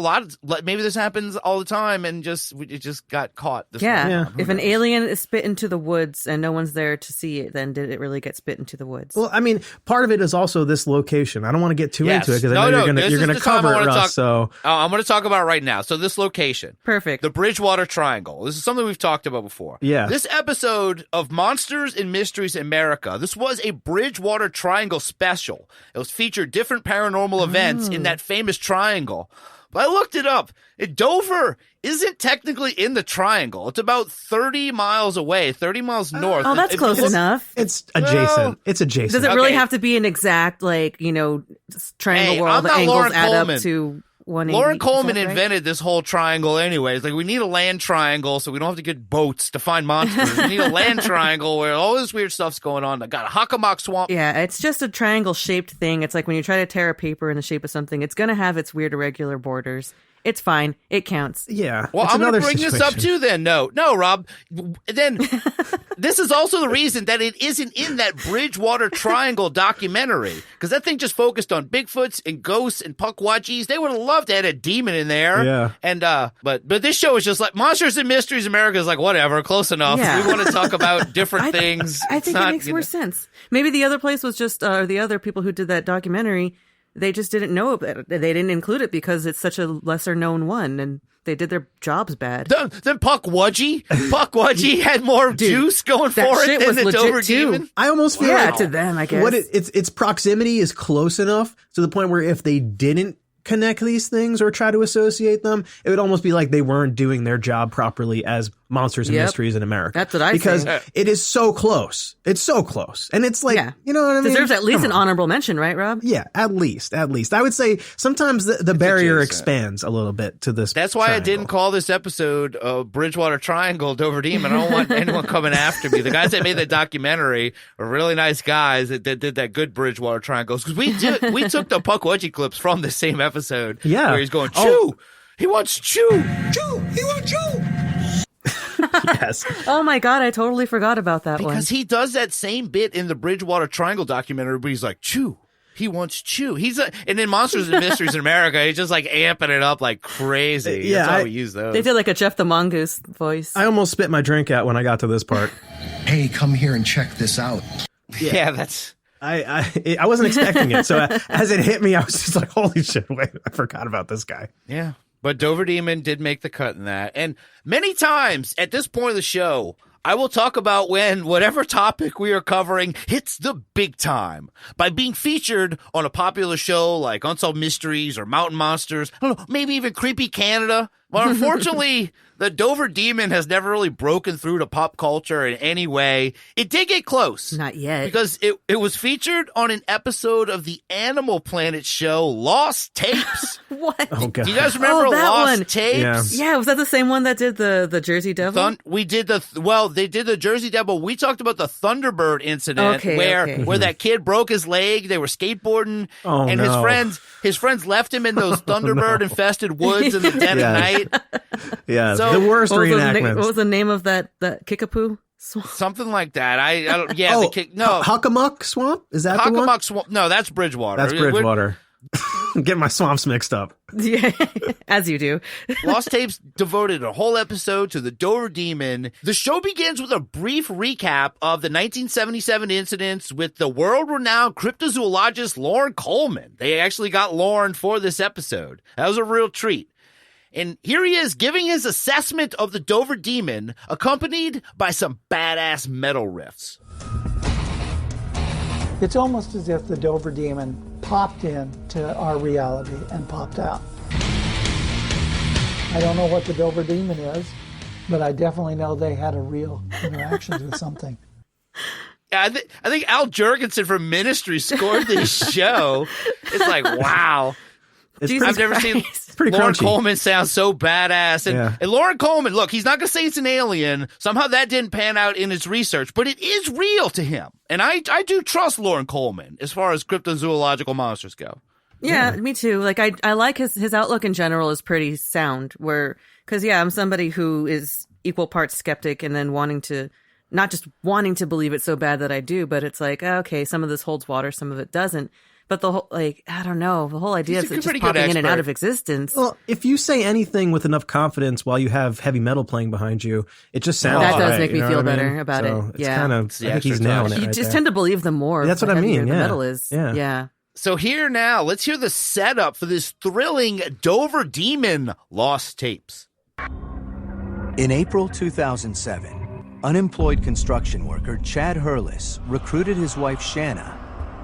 maybe this happens all the time, and it just got caught. If an alien is spit into the woods and no one's there to see it, then did it really get spit into the woods? Well, I mean, part of it is also this location. I don't want to get too into it because I know you're going to cover it, Russ. I'm going to talk about it right now. So this location. Perfect. The Bridgewater Triangle. This is something we've talked about before. Yeah. This episode of Monsters and Mysteries in America, this was a Bridgewater Triangle special. It was featured different paranormal events in that famous triangle. But I looked it up. Dover isn't technically in the triangle. It's about 30 miles away, 30 miles north. Oh, that's close enough. It's adjacent. It's adjacent. Does it really have to be an exact, triangle where all the angles add up to 180? Lauren Coleman invented this whole triangle anyways. Like, we need a land triangle so we don't have to get boats to find monsters. We need a land triangle where all this weird stuff's going on. I got a Hockomock Swamp. Yeah, it's just a triangle-shaped thing. It's like when you try to tear a paper in the shape of something, it's going to have its weird irregular borders. It's fine. It counts. Yeah. Well, I'm going to bring this up too then. No, Rob. Then this is also the reason that it isn't in that Bridgewater Triangle documentary. Because that thing just focused on Bigfoots and ghosts and Pukwudgies. They would have loved to add a demon in there. Yeah. And, but this show is just like Monsters and Mysteries America is like, whatever, close enough. Yeah. We want to talk about different things. I think it makes more sense. Maybe the other place was just, the other people who did that documentary, they just didn't know about it. They didn't include it because it's such a lesser known one, and they did their jobs bad. Then Pukwudgie had more juice going for it than the Dover Demon. I almost feel like to them, I guess. Its proximity is close enough to the point where if they didn't connect these things or try to associate them, it would almost be like they weren't doing their job properly as Monsters and Mysteries in America. That's what I because think. It is so close. It's so close. And it's like, you know what I mean? Deserves at least an honorable mention, right, Rob? Yeah, at least. I would say sometimes the barrier expands a little bit to this. That's why triangle. I didn't call this episode Bridgewater Triangle Dover Demon. I don't want anyone coming after me. The guys that made that documentary are really nice guys that did that good Bridgewater Triangles. Because we took the Pukwudgie clips from the same episode. Yeah. Where he's going, chew! He wants chew! Chew! He wants chew! Yes. Oh my God, I totally forgot about that one. Because he does that same bit in the Bridgewater Triangle documentary, but he's like, chew. He wants chew. And in Monsters and Mysteries in America, he's just like amping it up like crazy. Yeah, That's how we use those. They did like a Jeff the Mongoose voice. I almost spit my drink out when I got to this part. Hey, come here and check this out. Yeah, that's... I wasn't expecting it. So as it hit me, I was just like, holy shit, wait, I forgot about this guy. Yeah. But Dover Demon did make the cut in that. And many times at this point of the show, I will talk about when whatever topic we are covering hits the big time by being featured on a popular show like Unsolved Mysteries or Mountain Monsters. I don't know, maybe even Creepy Canada. But unfortunately, the Dover Demon has never really broken through to pop culture in any way. It did get close. Not yet. Because it was featured on an episode of the Animal Planet show, Lost Tapes. What? Oh, God. Do you guys remember that Lost one. Tapes? Yeah, was that the same one that did the Jersey Devil? We did they did the Jersey Devil. We talked about the Thunderbird incident where that kid broke his leg. They were skateboarding, and his friends left him in those Thunderbird infested woods in the dead of night. Yeah, So- the worst What reenactments. was the name of that Kickapoo? Something like that. I don't. Yeah, Hockomock Swamp? Is that the one? Hockomock Swamp. No, that's Bridgewater. That's Bridgewater. Get my swamps mixed up. Yeah, as you do. Lost Tapes devoted a whole episode to the Dover Demon. The show begins with a brief recap of the 1977 incidents with the world-renowned cryptozoologist Lauren Coleman. They actually got Lauren for this episode. That was a real treat. And here he is giving his assessment of the Dover Demon, accompanied by some badass metal riffs. It's almost as if the Dover Demon popped into our reality and popped out. I don't know what the Dover Demon is. but I definitely know they had a real interactions with something. Yeah, I think Al Jurgensen from Ministry scored this show. It's like, wow. I've never seen Lauren Coleman sound so badass. And Lauren Coleman, look, he's not going to say it's an alien. Somehow that didn't pan out in his research, but it is real to him. And I do trust Lauren Coleman as far as cryptozoological monsters go. Yeah, me too. Like I like his outlook in general is pretty sound. Because I'm somebody who is equal parts skeptic and then not just wanting to believe it so bad that I do, but it's like, okay, some of this holds water, some of it doesn't. But the whole, I don't know, the whole idea of it just popping in and out of existence. Well, if you say anything with enough confidence while you have heavy metal playing behind you, it just sounds that does right, make me feel better about so it. It's kind of, I think he's nailing it. You right just there. tend to believe them more. That's what I mean. The metal is. Yeah. So here now, let's hear the setup for this thrilling Dover Demon Lost Tapes. In April 2007, unemployed construction worker Chad Hurlis recruited his wife Shanna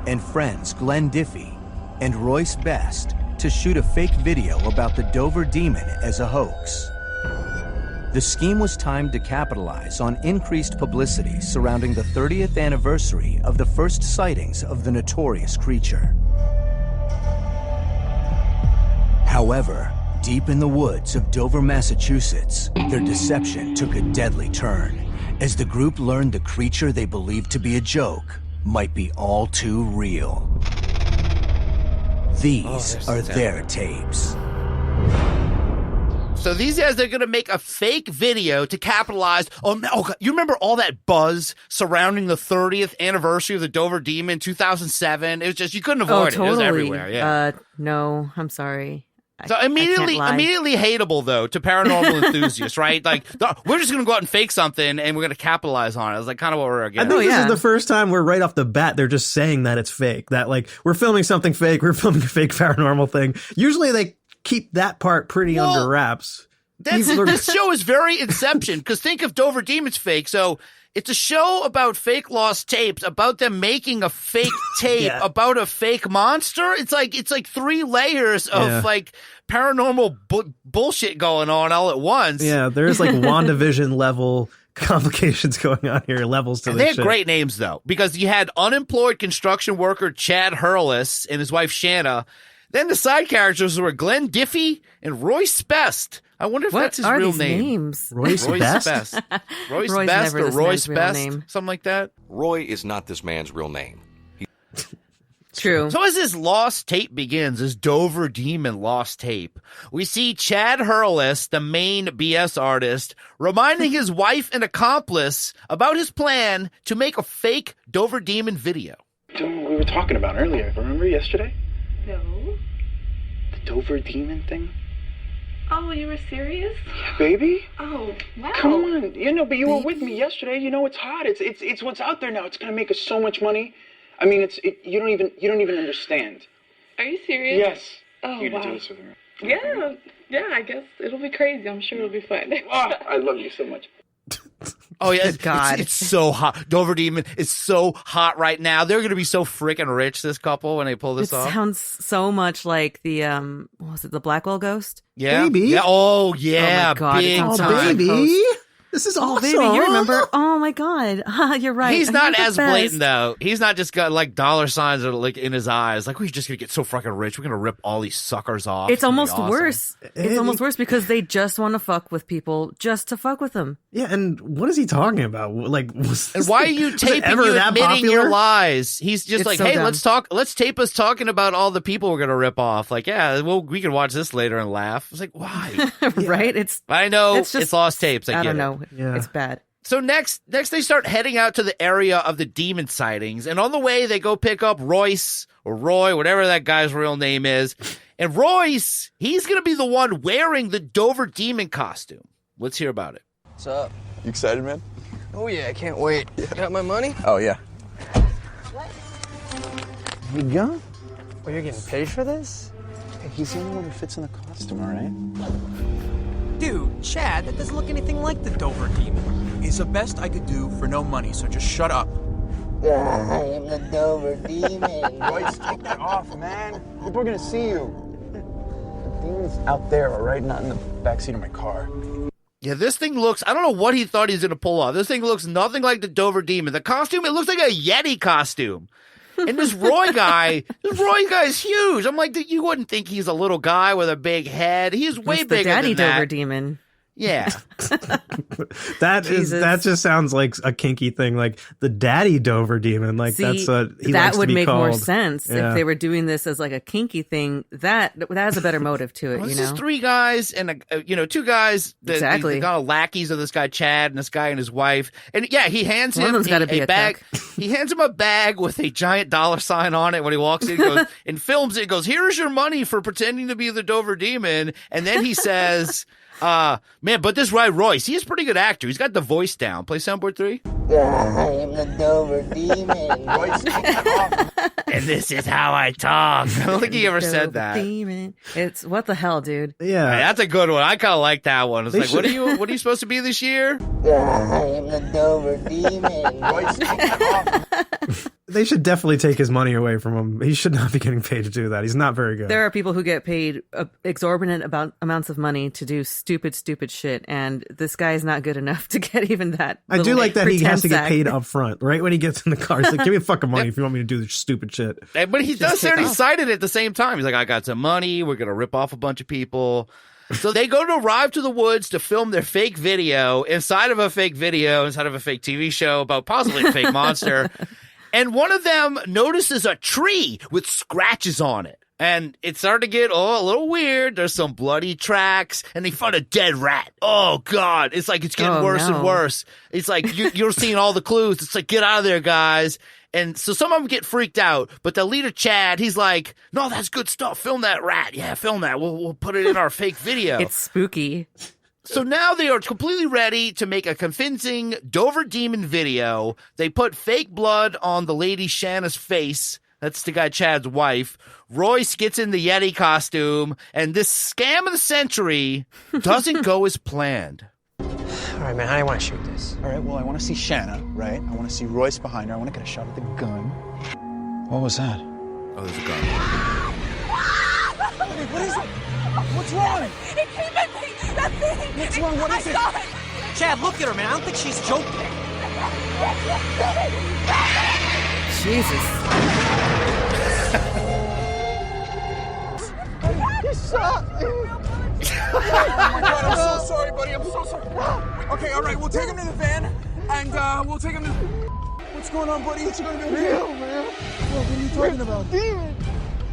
and friends Glenn Diffie and Royce Best to shoot a fake video about the Dover Demon as a hoax. The scheme was timed to capitalize on increased publicity surrounding the 30th anniversary of the first sightings of the notorious creature. However, deep in the woods of Dover, Massachusetts, their deception took a deadly turn as the group learned the creature they believed to be a joke might be all too real. These are their tapes. So these guys are going to make a fake video to capitalize on. Oh, you remember all that buzz surrounding the 30th anniversary of the Dover Demon, 2007? It was just, you couldn't avoid totally. it. It was everywhere. Yeah. No, I'm sorry. So immediately hateable though to paranormal enthusiasts, right? Like we're just going to go out and fake something and we're going to capitalize on it. It's like kind of what we're against. I think this is the first time where right off the bat they're just saying that it's fake. That like we're filming something fake. We're filming a fake paranormal thing. Usually they keep that part pretty under wraps. This show is very Inception because think of Dover Demon's fake. So it's a show about fake lost tapes, about them making a fake tape about a fake monster. It's like 3 layers of like paranormal bullshit going on all at once. Yeah, there's like WandaVision level complications going on here, levels to this They had shit. great names though, because you had unemployed construction worker Chad Hurlis and his wife Shanna. Then the side characters were Glenn Diffie and Royce Best. I wonder if that's his real name. Names? Royce Best? Royce Roy's Best never or this Royce man's real Best, name. something like that. Roy is not this man's real name. True. So as this lost tape begins, this Dover Demon lost tape, we see Chad Hurlis, the main BS artist, reminding his wife and accomplice about his plan to make a fake Dover Demon video. We were talking about earlier. Remember yesterday? No. The Dover Demon thing? Oh, you were serious? Yeah, baby. Oh, wow. Come on. But you were with me yesterday. You know it's hot. It's what's out there now. It's gonna make us so much money. I mean, you don't even understand. Are you serious? Yes. Oh, You're wow. gonna do this with me. Yeah, I guess it'll be crazy. I'm sure it'll be fun. Oh, I love you so much. Oh yeah, God. It's so hot. Dover Demon is so hot right now. They're going to be so freaking rich, this couple, when they pull this off. It sounds so much like the what was it, the Blackwell Ghost? Yeah. Baby. Yeah. Oh yeah. Oh my God, big it's time. Baby. This is awesome. Baby, you remember? Oh my God, you're right. He's not the as best. blatant though. He's not just got like dollar signs that are like in his eyes. Like we're just gonna get so fucking rich. We're gonna rip all these suckers off. It's gonna be almost awesome. worse. It's almost worse because they just want to fuck with people just to fuck with them. Yeah, and what is he talking about? Like, and why are you taping you admitting your lies? He's just like, so hey, dumb. let's tape us talking about all the people we're gonna rip off. Like, yeah, well, we can watch this later and laugh. It's like, why? Right? I know it's just- it's lost tapes. I don't get know. it. Yeah. It's bad. So next they start heading out to the area of the demon sightings, and on the way they go pick up Royce or Roy, whatever that guy's real name is. And Royce, he's going to be the one wearing the Dover Demon costume. Let's hear about it. What's up? You excited, man? Oh yeah, I can't wait. Got my money? Oh, yeah. You go? Oh, you're getting paid for this? Hey, he's the only one who fits in the costume, all right? Dude, Chad, that doesn't look anything like the Dover Demon. It's the best I could do for no money, so just shut up. I am the Dover Demon. Royce, take that off, man. People are gonna see you. The demon's out there, all right? Not in the backseat of my car. Yeah, this thing looks, I don't know what he thought he was going to pull off. This thing looks nothing like the Dover Demon. The costume, it looks like a Yeti costume. And this Roy guy is huge. I'm like, you wouldn't think he's a little guy with a big head. He's way bigger than that. Daddy Dover Demon. Yeah. that just sounds like a kinky thing, like the Daddy Dover Demon. Like, that's what he that likes would to be make called. more sense Yeah. if they were doing this as like a kinky thing. That has a better motive to it. Well, you this know, is three guys and two guys. Exactly. The kind of lackeys of this guy Chad and this guy and his wife. And yeah, he hands One of him them's gotta be a a bag. cuck. He hands him a bag with a giant $sign on it when he walks in. He goes and films it. He goes, "Here's your money for pretending to be the Dover Demon." And then he says, man, but this Royce, he's a pretty good actor. He's got the voice down. Play soundboard 3. I am the Dover Demon. And this is how I talk. I don't think he ever said that. Demon. It's what the hell, dude. Yeah, Hey, that's a good one. I kind of like that one. It's They like, what are you supposed to be this year? I am the Dover Demon. They should definitely take his money away from him. He should not be getting paid to do that. He's not very good. There are people who get paid exorbitant amounts of money to do stupid shit, and this guy is not good enough to get even that. I do like that he has to get sack. paid up front, right when he gets in the car. He's like, "Give me fucking money if you want me to do this stupid shit." But he does say he cited it at the same time. He's like, I got some money. We're going to rip off a bunch of people. So they arrive to the woods to film their fake video inside of a fake TV show about possibly a fake monster. And one of them notices a tree with scratches on it. And it started to get a little weird. There's some bloody tracks, and they found a dead rat. Oh, God. It's like it's getting worse and worse. It's like you're seeing all the clues. It's like, get out of there, guys. And so some of them get freaked out, but the leader, Chad, he's like, no, that's good stuff. Film that rat. Yeah, film that. We'll put it in our fake video. It's spooky. So now they are completely ready to make a convincing Dover Demon video. They put fake blood on the lady Shanna's face. That's the guy Chad's wife. Royce gets in the Yeti costume, and this scam of the century doesn't go as planned. All right, man, how do you want to shoot this? All right, well, I want to see Shanna, right? I want to see Royce behind her. I want to get a shot at the gun. What was that? Oh, there's a gun. What is it? What's wrong? It came at me! That thing! What's wrong? What is it? I saw it! Chad, look at her, man. I don't think she's joking. Jesus. He shot me! Oh my God, I'm so sorry, buddy. I'm so sorry. Okay, all right, we'll take him to the van, and we'll take him to... What's going on, buddy? What's going on? Real, man. What are you talking about? Demon.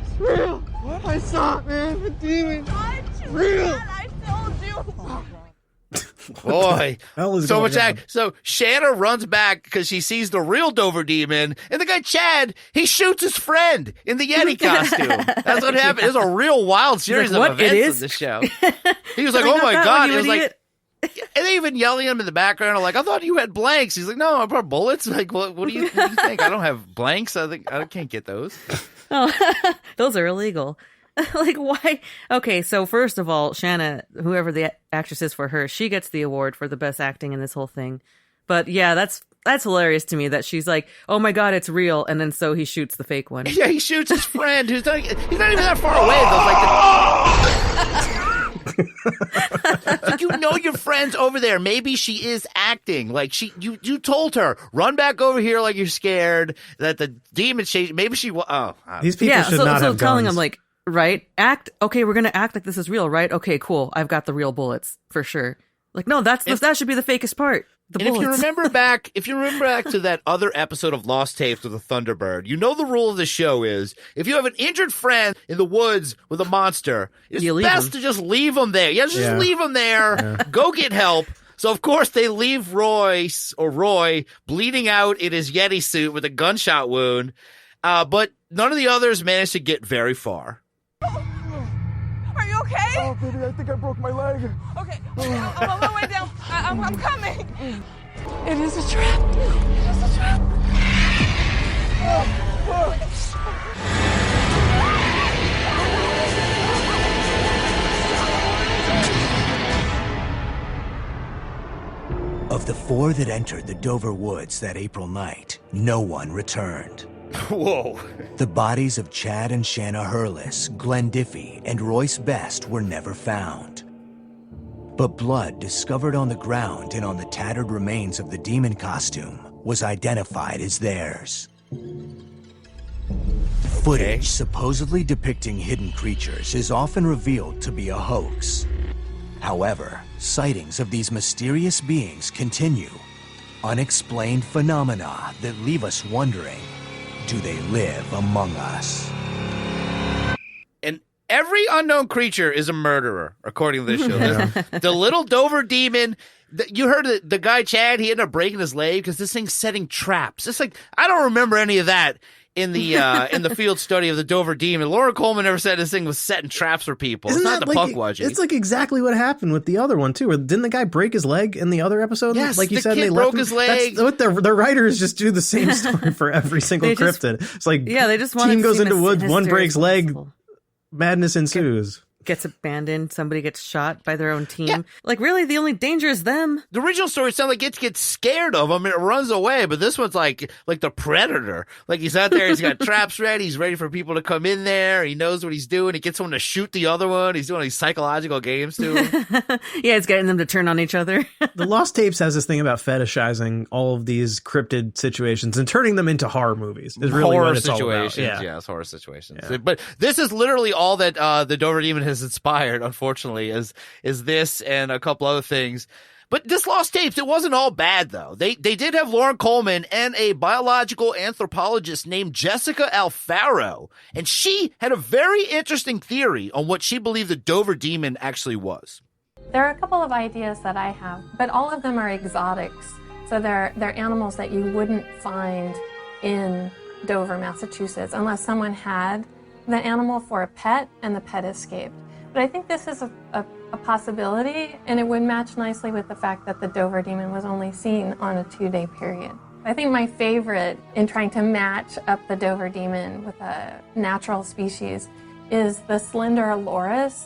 It's real. What? I saw it, man. The demon. Real. I told you! Boy, is so going much on? act. So Shanna runs back because she sees the real Dover Demon, and the guy Chad, he shoots his friend in the Yeti costume. That's what happened. It's a real wild series like, of "What? It events is?" in the show. He was like, "Oh my God!" It was like, and they even yelling at him in the background, like, "I thought you had blanks." He's like, "No, I brought bullets." Like, what do you think? I don't have blanks. I can't get those. Oh, those are illegal. Like, why? Okay, so first of all, Shanna, whoever the actress is for her, she gets the award for the best acting in this whole thing. But yeah, that's hilarious to me that she's like, oh my God, it's real. And then so he shoots the fake one. Yeah, he shoots his friend he's not even that far away. Like, you know your friend's over there. Maybe she is acting. Like you told her, run back over here like you're scared that the demon chase. Maybe she. These people should not have telling guns. him like, right, act. Okay, we're gonna act like this is real, right? Okay, cool. I've got the real bullets for sure. Like, no, that should be the fakest part. The bullets. If you remember back to that other episode of Lost Tapes with a Thunderbird, you know the rule of the show is if you have an injured friend in the woods with a monster, it's best to just leave them there. Yeah, just leave them there. Yeah. Go get help. So of course they leave Roy bleeding out in his Yeti suit with a gunshot wound, but none of the others managed to get very far. Are you okay? Oh, baby, I think I broke my leg. Okay, I'm on my way down. I'm coming. It is a trap. It is a trap. Of the 4 that entered the Dover woods that April night, no one returned. Whoa. The bodies of Chad and Shanna Hurlis, Glenn Diffie, and Royce Best were never found. But blood discovered on the ground and on the tattered remains of the demon costume was identified as theirs. Footage supposedly depicting hidden creatures is often revealed to be a hoax. However, sightings of these mysterious beings continue. Unexplained phenomena that leave us wondering, do they live among us? And every unknown creature is a murderer, according to this show. The little Dover demon, you heard the guy Chad, he ended up breaking his leg because this thing's setting traps. It's like, I don't remember any of that in the field study of the Dover demon. Lauren Coleman never said this thing was setting traps for people. It's not the Puckwudgie. It's like exactly what happened with the other one too. Didn't the guy break his leg in the other episode? Yes, like you the said, kid they broke left his him. leg. That's what the writers just do the same story for every single cryptid. It's like they just want team it goes to into seem woods, as one breaks leg, possible. madness ensues. Gets abandoned, somebody gets shot by their own team. Yeah. Like, really, the only danger is them. The original story sounds like it gets scared of him and it runs away, but this one's like the Predator. Like, he's out there, he's got traps ready, he's ready for people to come in there, he knows what he's doing, he gets someone to shoot the other one, he's doing these psychological games to him. Yeah, it's getting them to turn on each other. The Lost Tapes has this thing about fetishizing all of these cryptid situations and turning them into horror movies. Is really horror what it's situations, all about. yes, horror situations. Yeah. But this is literally all that the Dover Demon has inspired, unfortunately, is this and a couple other things. But this Lost Tapes, it wasn't all bad, though. They did have Lauren Coleman and a biological anthropologist named Jessica Alfaro, and she had a very interesting theory on what she believed the Dover Demon actually was. There are a couple of ideas that I have, but all of them are exotics. So they're animals that you wouldn't find in Dover, Massachusetts, unless someone had the animal for a pet and the pet escaped. But I think this is a possibility, and it would match nicely with the fact that the Dover Demon was only seen on a 2-day period. I think my favorite in trying to match up the Dover Demon with a natural species is the slender loris.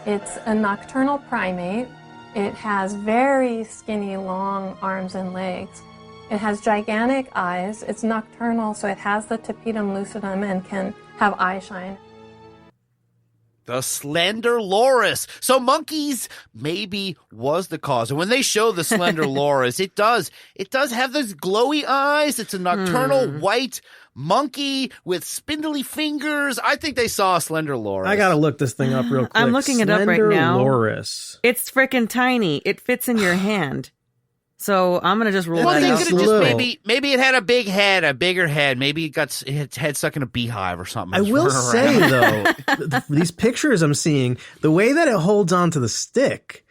It's a nocturnal primate. It has very skinny, long arms and legs. It has gigantic eyes. It's nocturnal, so it has the tapetum lucidum and can have eye shine. The slender loris. So monkeys maybe was the cause. And when they show the slender loris, it does have those glowy eyes. It's a nocturnal white monkey with spindly fingers. I think they saw a slender loris. I gotta look this thing up real quick. I'm looking it up right now. Slender loris. It's freaking tiny. It fits in your hand. So I'm gonna just rule well, that they out. could have just maybe it had a big head, a bigger head. Maybe it got its head stuck in a beehive or something. I will say though, these pictures I'm seeing, the way that it holds onto the stick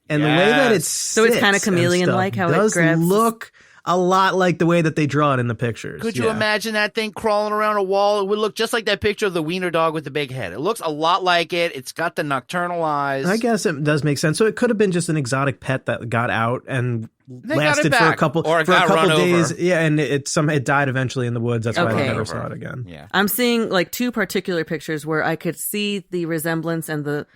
and the way that it so it's kind of chameleon-like how does it grabs. Look a lot like the way that they draw it in the pictures. Could you imagine that thing crawling around a wall? It would look just like that picture of the wiener dog with the big head. It looks a lot like it. It's got the nocturnal eyes. I guess it does make sense. So it could have been just an exotic pet that got out and lasted for a couple days. Over. Yeah, and it died eventually in the woods. That's why I never saw it again. Yeah. I'm seeing like two particular pictures where I could see the resemblance and the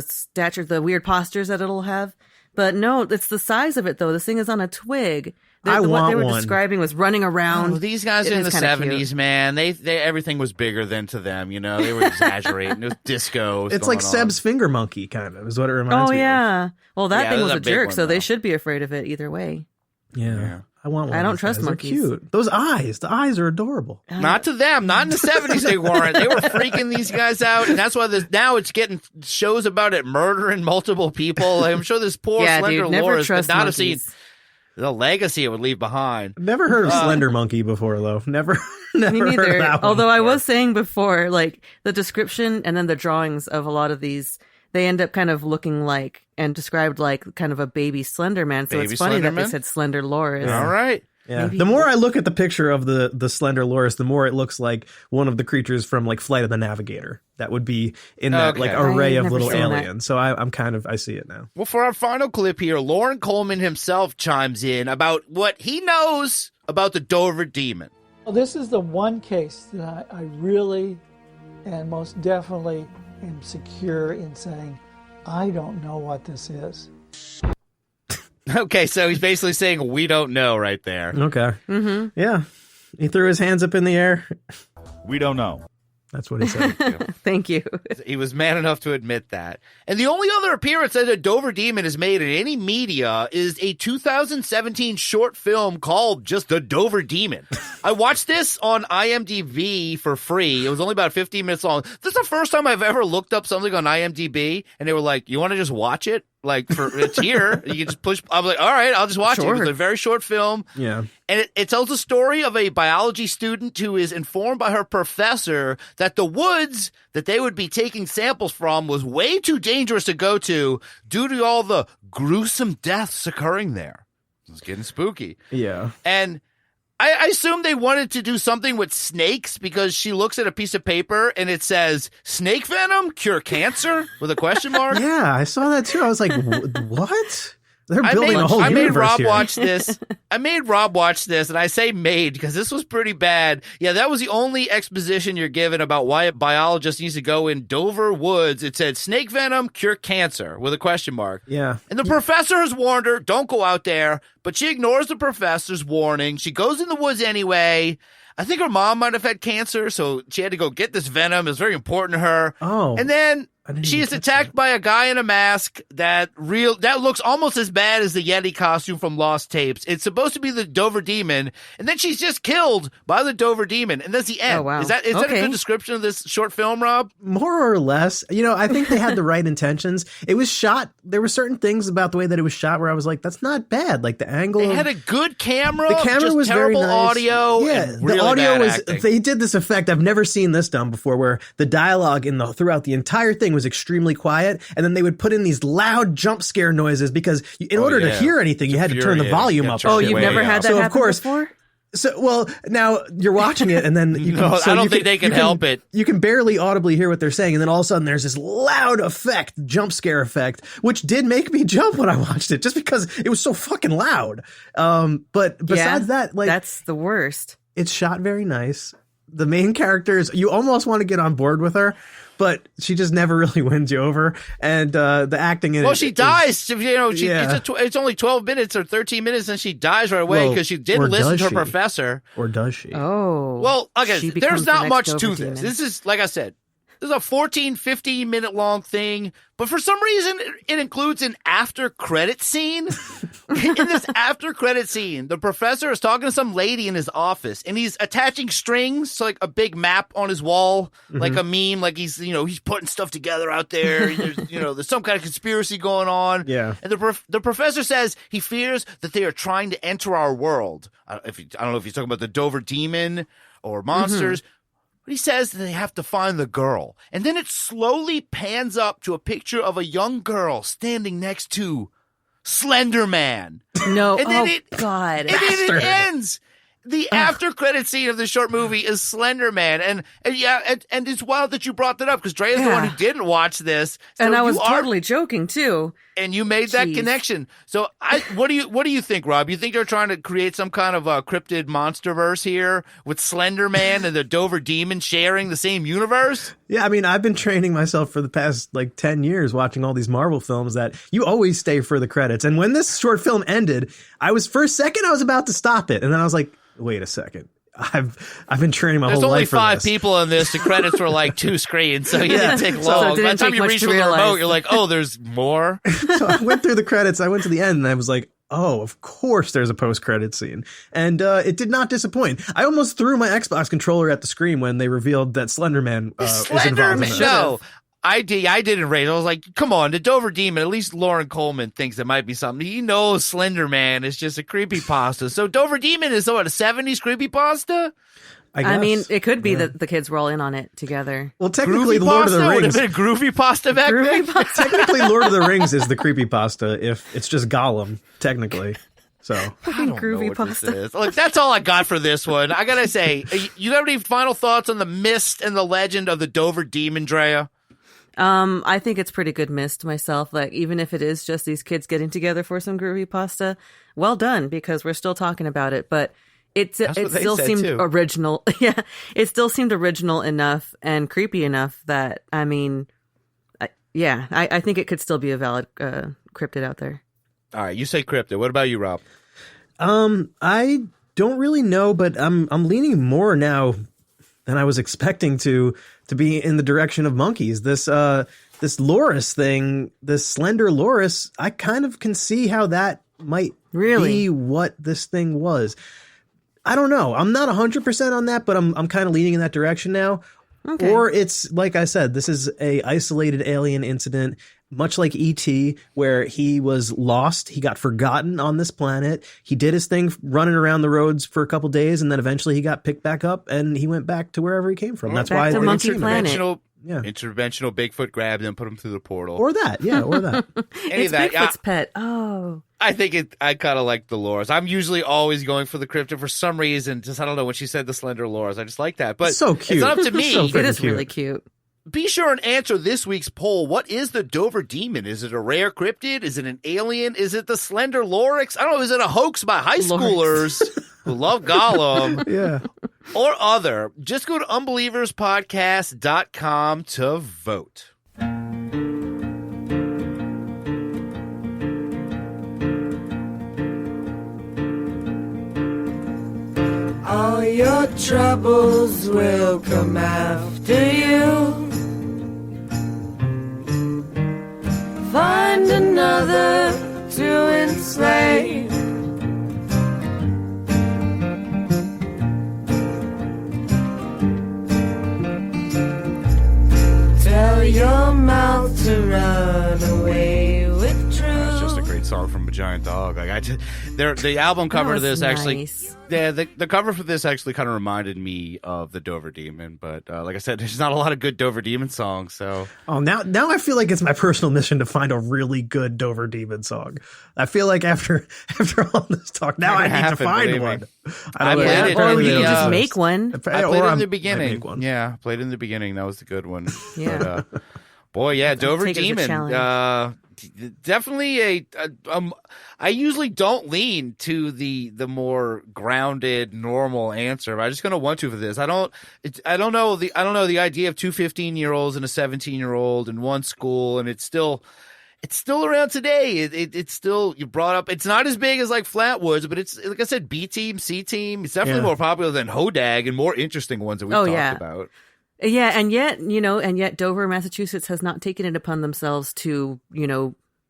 stature, the weird postures that it'll have. But no, it's the size of it though. This thing is on a twig. What they were describing was running around. Oh, these guys are in the 70s, man. They everything was bigger than to them. You know, they were exaggerating. It was disco. It's like Seb's finger monkey, kind of, is what it reminds me of. Oh yeah. Well, that thing was a jerk, one, so they should be afraid of it either way. Yeah. I want one. I don't trust monkeys. They're cute. Those eyes. The eyes are adorable. Not to them. Not in the 70s they weren't. They were freaking these guys out. And that's why now it's getting shows about it murdering multiple people. I'm sure this poor slender loris could not have seen the legacy it would leave behind. Never heard of Slender Monkey before, though. Never Me neither. heard of that one. Although I was saying before, like the description and then the drawings of a lot of these, they end up kind of looking like and described like kind of a baby Slender Man. So it's funny that they said Slender Loris. All right. Yeah. The more I look at the picture of the slender loris, the more it looks like one of the creatures from like Flight of the Navigator. That would be in that like array of little aliens. So I see it now. Well, for our final clip here, Lauren Coleman himself chimes in about what he knows about the Dover Demon. Well, this is the one case that I really and most definitely am secure in saying, I don't know what this is. Okay, so he's basically saying we don't know right there. Okay. Mm-hmm. Yeah. He threw his hands up in the air. We don't know. That's what he said. Thank you. He was man enough to admit that. And the only other appearance that a Dover Demon has made in any media is a 2017 short film called just The Dover Demon. I watched this on IMDb for free. It was only about 15 minutes long. This is the first time I've ever looked up something on IMDb, and they were like, you want to just watch it? Like, it's here. You can just push. I was like, all right, I'll just watch it. It's a very short film. Yeah. And it tells the story of a biology student who is informed by her professor that the woods that they would be taking samples from was way too dangerous to go to due to all the gruesome deaths occurring there. It's getting spooky. Yeah. And I assume they wanted to do something with snakes because she looks at a piece of paper and it says, snake venom cure cancer? With a question mark? Yeah, I saw that too. I was like, what? They're building a whole universe I made Rob here. watch this. I made Rob watch this, and I say made because this was pretty bad. Yeah, that was the only exposition you're given about why a biologist needs to go in Dover woods. It said snake venom cure cancer with a question mark. Yeah. And the professor has warned her, don't go out there, but she ignores the professor's warning. She goes in the woods anyway. I think her mom might have had cancer, so she had to go get this venom. It was very important to her. Oh. And then she is attacked by a guy in a mask that looks almost as bad as the Yeti costume from Lost Tapes. It's supposed to be the Dover Demon, and then she's just killed by the Dover Demon, and that's the end. Oh, wow. Is that a good description of this short film, Rob? More or less. You know, I think they had the right intentions. It was shot. There were certain things about the way that it was shot where I was like, that's not bad. Like the angle. They had a good camera. The camera just was very terrible nice. audio. Yeah, and really the audio bad was. acting. They did this effect. I've never seen this done before, where the dialogue throughout the entire thing was extremely quiet, and then they would put in these loud jump scare noises because in order to hear anything, you had to turn the volume up. Oh, you've never had that happen before? So, well, now you're watching it, and then you can. No, so I don't you think they can help it. You can barely audibly hear what they're saying, and then all of a sudden there's this loud effect, jump scare effect, which did make me jump when I watched it, just because it was so fucking loud. But besides that, like that's the worst. It's shot very nice. The main characters, you almost want to get on board with her, but she just never really wins you over. And the acting in it. Well, she dies. It's only 12 minutes or 13 minutes, and she dies right away because she didn't listen to her professor. Or does she? Oh. Well, okay, She there's becomes the not next much Dover to Demon. this. This is, like I said, this is a 14, 15-minute long thing, but for some reason, it includes an after-credit scene. In this after-credit scene, the professor is talking to some lady in his office, and he's attaching strings to, like, a big map on his wall, like a meme, like he's putting stuff together out there. There's some kind of conspiracy going on. Yeah. And the professor says he fears that they are trying to enter our world. I don't know if he's talking about the Dover Demon or monsters. But he says that they have to find the girl. And then it slowly pans up to a picture of a young girl standing next to Slender Man. No, and then God. And then it ends. The after credit scene of the short movie is Slender Man. And it's wild that you brought that up because Drea's the one who didn't watch this. So And I was totally joking too. And you made that connection. So what do you think, Rob? You think they're trying to create some kind of a cryptid monsterverse here with Slender Man and the Dover Demon sharing the same universe? Yeah, I mean, I've been training myself for the past 10 years watching all these Marvel films that you always stay for the credits. And when this short film ended, I was about to stop it. And then I was like, wait a second. I've been training my There's whole only life for 5 this. people in this. The credits were like 2 screens, so it didn't take long. So it didn't By the time take you much reach to for the realize. remote, you're like, oh, there's more. So I went through the credits. I went to the end and I was like, oh, of course there's a post-credit scene. And it did not disappoint. I almost threw my Xbox controller at the screen when they revealed that Slender Man is involved in it. No, I didn't rate it. I was like, come on, the Dover Demon, at least Lauren Coleman thinks it might be something. He knows Slender Man is just a creepypasta. So Dover Demon is what, a 70s creepypasta? I mean, it could be that the kids were all in on it together. Well, technically, Groovy Lord of the pasta? Would Rings. have been a groovy pasta back then? Technically, Lord of the Rings is the creepypasta if it's just Gollum, technically. So I don't groovy know what pasta. this is. Look, that's all I got for this one. I gotta say, you got any final thoughts on the myth and the legend of the Dover Demon, Drea? I think it's pretty good missed myself. Like, even if it is just these kids getting together for some groovy pasta, well done, because we're still talking about it. But it still seemed original. Yeah, it still seemed original enough and creepy enough that, I mean, I think it could still be a valid cryptid out there. All right, you say cryptid. What about you, Rob? I don't really know, but I'm leaning more now than I was expecting to be in the direction of monkeys. This loris thing, this slender loris, I kind of can see how that might be what this thing was. I don't know. I'm not 100% on that, but I'm kind of leaning in that direction now. Okay. Or it's, like I said, this is a isolated alien incident, much like E.T., where he was lost. He got forgotten on this planet. He did his thing running around the roads for a couple days, and then eventually he got picked back up, and he went back to wherever he came from. That's why Monkey Planet. Interventional Bigfoot grabbed him, put him through the portal. Or that. It's Bigfoot's pet. Oh. I think I kind of like the Loris. I'm usually always going for the cryptid for some reason. Just, I don't know, when she said the slender Loris, I just like that. But so cute. It's not up to me. It is really cute. Be sure and answer this week's poll. What is the Dover Demon? Is it a rare cryptid? Is it an alien? Is it the slender Lorix? I don't know. Is it a hoax by high schoolers who love Gollum? Yeah. Or other? Just go to UnbelieversPodcast.com to vote. All your troubles will come after you. Find another to enslave. Tell your mouth to run away with truth. It's just a great song from a giant dog. Like the album cover of this actually, the cover for this actually kind of reminded me of the Dover Demon. But like I said, there's not a lot of good Dover Demon songs. So now I feel like it's my personal mission to find a really good Dover Demon song. I feel like after all this talk, now I need to find one. Or you can just make one. I played it in the beginning. Yeah, played it in the beginning. That was the good one. Yeah. But, boy, yeah, Dover Demon. Definitely I usually don't lean to the more grounded, normal answer. But I'm just going to want to for this. I don't know the idea of two 15-year-olds and a 17-year-old in one school, and it's still around today. It's still, you brought up, it's not as big as like Flatwoods, but it's, like I said, B team, C team. It's definitely more popular than Hodag and more interesting ones that we've talked about. Yeah, and yet Dover, Massachusetts has not taken it upon themselves to,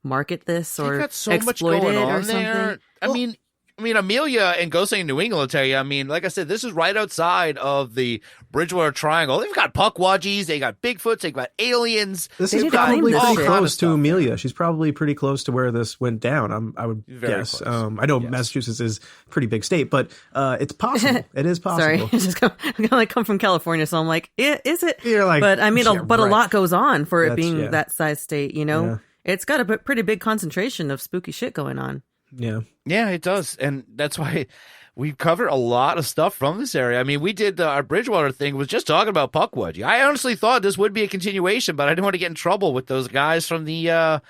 market this or got so exploit much going it or on there. something. I mean, Amelia and Ghost in New England will tell you, I mean, like I said, this is right outside of the Bridgewater Triangle. They've got Puckwudgies, they got Bigfoots, they got aliens. This is probably pretty close to Amelia. She's probably pretty close to where this went down, I would guess. I know Massachusetts is a pretty big state, but it's possible. It is possible. Sorry, I come from California, so I'm like, is it? You're like, but I mean, a right. lot goes on for it being that size state, Yeah. It's got a pretty big concentration of spooky shit going on. Yeah, it does. And that's why we covered a lot of stuff from this area. I mean, we did our Bridgewater thing was just talking about Puckwudgie. I honestly thought this would be a continuation, but I didn't want to get in trouble with those guys from the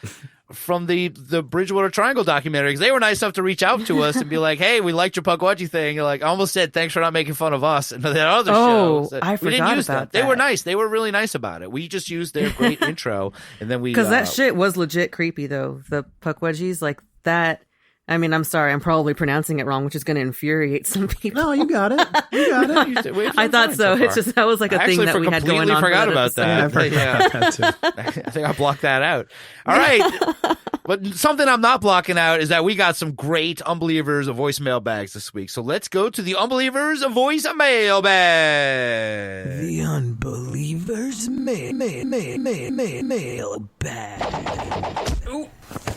Bridgewater Triangle documentary, because they were nice enough to reach out to us and be like, hey, we liked your Puckwudgie thing. You're like, I almost said, thanks for not making fun of us and that other show. I forgot didn't use about that. They were nice. They were really nice about it. We just used their great intro, and then we... Because that shit was legit creepy, though. The Puckwudgies, like that... I mean, I'm sorry, I'm probably pronouncing it wrong, which is going to infuriate some people. No, you got it. I thought so. It's just that was like a thing that we had going on. I forgot about that. I think I blocked that out. All right. But something I'm not blocking out is that we got some great Unbelievers voicemail bags this week. So let's go to the Unbelievers voicemail bag. The Unbelievers mail bag. Ooh,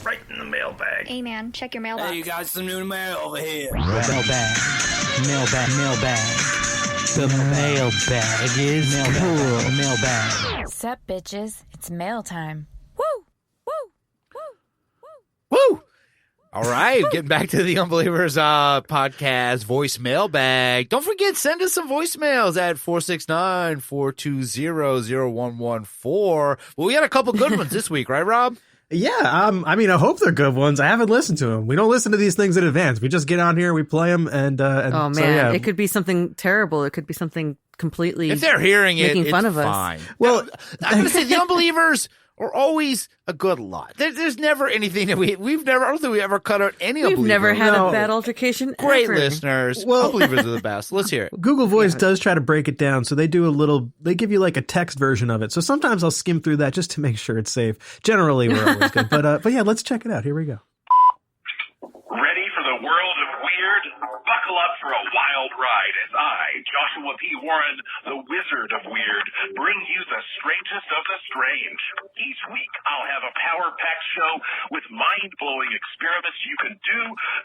right in the mailbag. Hey man, check your mailbox. Hey, you got some new mail over here. Mailbag. The mailbag is cool. Mailbag. Sup, bitches? It's mail time. Woo! All right, getting back to the Unbelievers podcast voicemail bag. Don't forget, send us some voicemails at 469-420-0114. Well, we had a couple good ones this week, right, Rob? Yeah, I mean, I hope they're good ones. I haven't listened to them. We don't listen to these things in advance. We just get on here, we play them, and oh man, it could be something terrible. It could be something completely. If they're hearing it, making fun it's of fine. us. Well, I'm going to say the Unbelievers. are always a good lot. There's never anything that we've never. I don't think we ever cut out any. We've never had a bad altercation. Great ever. listeners. Well- Unbelievers are the best. Let's hear it. Google Voice does try to break it down, so they give you like a text version of it. So sometimes I'll skim through that just to make sure it's safe. Generally, we're always good. But yeah, let's check it out. Here we go. Ready for the world of weird? Buckle up for a wild ride as I, Joshua P. Warren, the Wizard of Weird, bring you the strangest of the strange. Each week, I'll have a power-packed show with mind-blowing experiments you can do,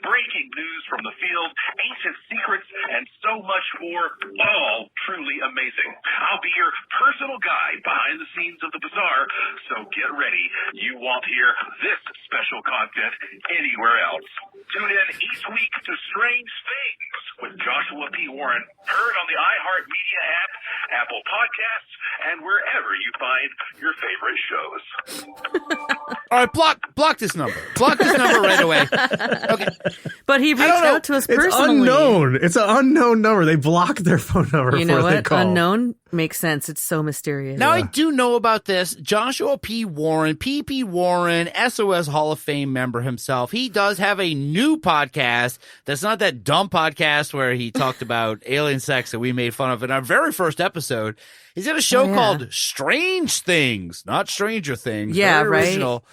breaking news from the field, ancient secrets, and so much more, all truly amazing. I'll be your personal guide behind the scenes of the bizarre, so get ready. You won't hear this special content anywhere else. Tune in each week to Strange Things with Joshua P. Warren, heard on the iHeartMedia app, Apple Podcasts, and wherever you find your favorite shows. All right, block this number. Block this number right away. Okay. But he reached out to us It's personally. unknown. It's an unknown number. They block their phone number You know before they what? call. Unknown makes sense. It's so mysterious. Now, I do know about this. Joshua P. Warren, P.P. Warren, SOS Hall of Fame member himself. He does have a new podcast that's not that dumb podcast where he talked about alien sex that we made fun of in our very first episode. He's got a show called Strange Things, not Stranger Things. Yeah, very original.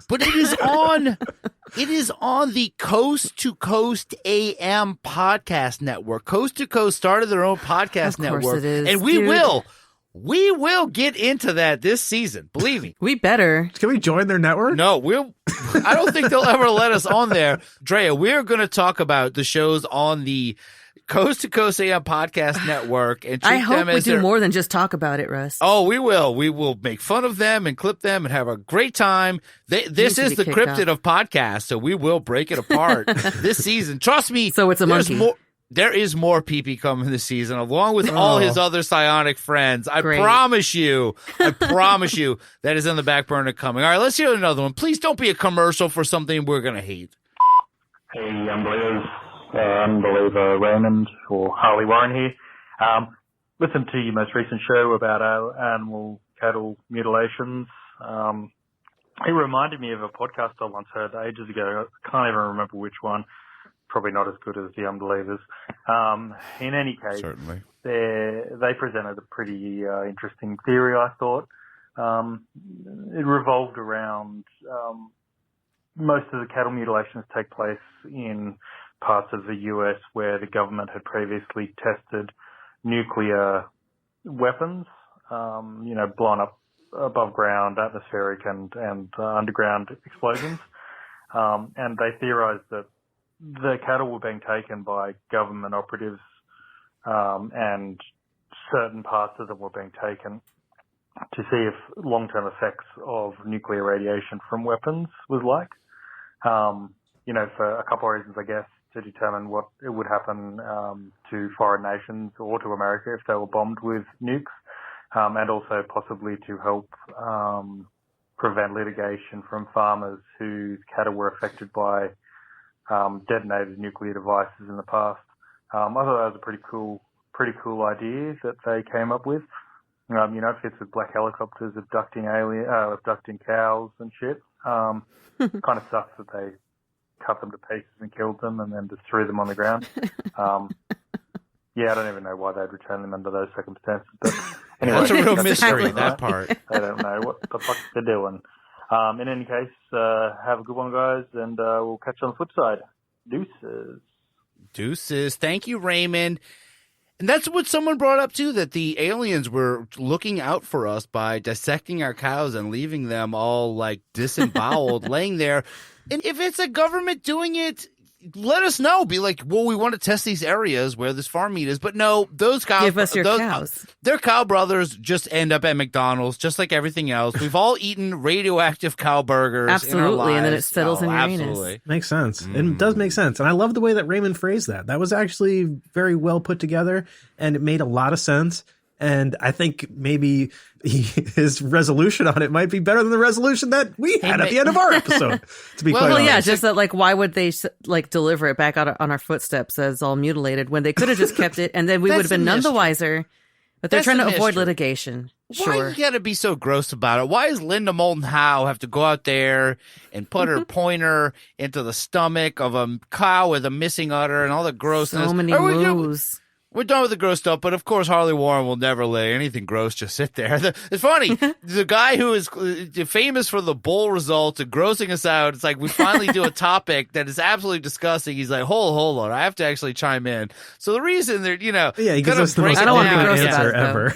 But it is on the Coast to Coast AM podcast network. Coast to Coast started their own podcast Of course network. it is, and we dude. will get into that this season. Believe me. We better. Can we join their network? No, I don't think they'll ever let us on there. Drea, we're going to talk about the shows on the Coast to Coast AM podcast network and treat I hope them we as do their- more than just talk about it, Russ. Oh, we will. We will make fun of them and clip them and have a great time. This to is be the kicked cryptid off. of podcasts, so we will break it apart this season. Trust me. So it's a there's monkey. There is more PP coming this season, along with all his other psionic friends. I Great. promise you that is on the back burner coming. All right, let's hear another one. Please don't be a commercial for something we're going to hate. Hey, Unbelievers. Unbeliever Raymond or Harley Warren here. Listened to your most recent show about animal cattle mutilations. It reminded me of a podcast I once heard ages ago. I can't even remember which one. Probably not as good as the Unbelievers. In any case, certainly they presented a pretty interesting theory, I thought. It revolved around most of the cattle mutilations take place in parts of the US where the government had previously tested nuclear weapons, blown up above ground, atmospheric and underground explosions. And they theorized that the cattle were being taken by government operatives, and certain parts of them were being taken to see if long-term effects of nuclear radiation from weapons was like. For a couple of reasons, I guess, to determine what it would happen to foreign nations or to America if they were bombed with nukes, and also possibly to help prevent litigation from farmers whose cattle were affected by detonated nuclear devices in the past. I thought that was a pretty cool idea that they came up with. It fits with black helicopters abducting cows and shit. Kind of sucks that they cut them to pieces and killed them and then just threw them on the ground. I don't even know why they'd return them under those circumstances. But anyway, that's a real that's mystery, right? that part. They don't know what the fuck they're doing. In any case, have a good one, guys, and we'll catch you on the flip side. Deuces. Thank you, Raymond. And that's what someone brought up, too, that the aliens were looking out for us by dissecting our cows and leaving them all, like, disemboweled, laying there. And if it's a government doing it, let us know. Be like, well, we want to test these areas where this farm meat is. But no, those cows. Give us your cows. Their cow brothers just end up at McDonald's, just like everything else. We've all eaten radioactive cow burgers. Absolutely, in our lives. and then it settles in Uranus. Absolutely. Makes sense. It does make sense. And I love the way that Raymond phrased that. That was actually very well put together, and it made a lot of sense. And I think maybe his resolution on it might be better than the resolution that we had at the end of our episode. To be quite honest. Just that, like, why would they deliver it back on our footsteps as all mutilated when they could have just kept it, and then we would have been none the wiser. But they're trying to avoid litigation. Why you gotta be so gross about it? Why does Linda Moulton Howe have to go out there and put her pointer into the stomach of a cow with a missing udder and all the grossness? So many moves. We're done with the gross stuff, but of course Harley Warren will never let anything gross just sit there. It's funny. The guy who is famous for the bull results and grossing us out, it's like we finally do a topic that is absolutely disgusting. He's like, hold on, I have to actually chime in. So the reason that, he gives us the most answer ever.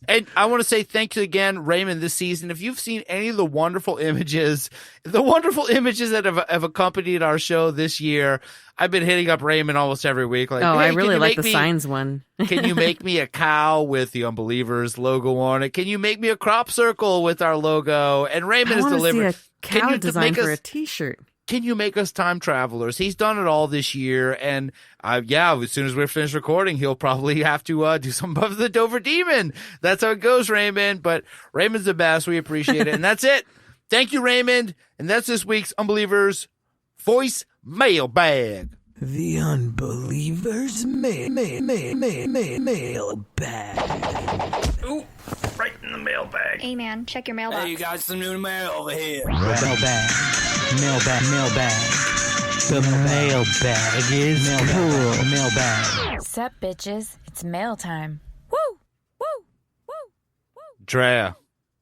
And I want to say thank you again, Raymond, this season. If you've seen any of the wonderful images that have accompanied our show this year, I've been hitting up Raymond almost every week. Like, I hey, really like the signs one. Can you make me a cow with the Unbelievers logo on it? Can you make me a crop circle with our logo? And Raymond has delivered. See a cow design for a T-shirt. Can you make us time travelers? He's done it all this year, and as soon as we're finished recording, he'll probably have to do some of the Dover Demon. That's how it goes, Raymond. But Raymond's the best. We appreciate it, and that's it. Thank you, Raymond, and that's this week's Unbelievers Voice Mailbag. The Unbelievers Mailbag. Ooh, right in the mailbag. Hey, man, check your mailbox. Hey, you got some new mail over here. Mailbag. The mailbag is cool. Mailbag. Sup, bitches? It's mail time. Woo! Drea.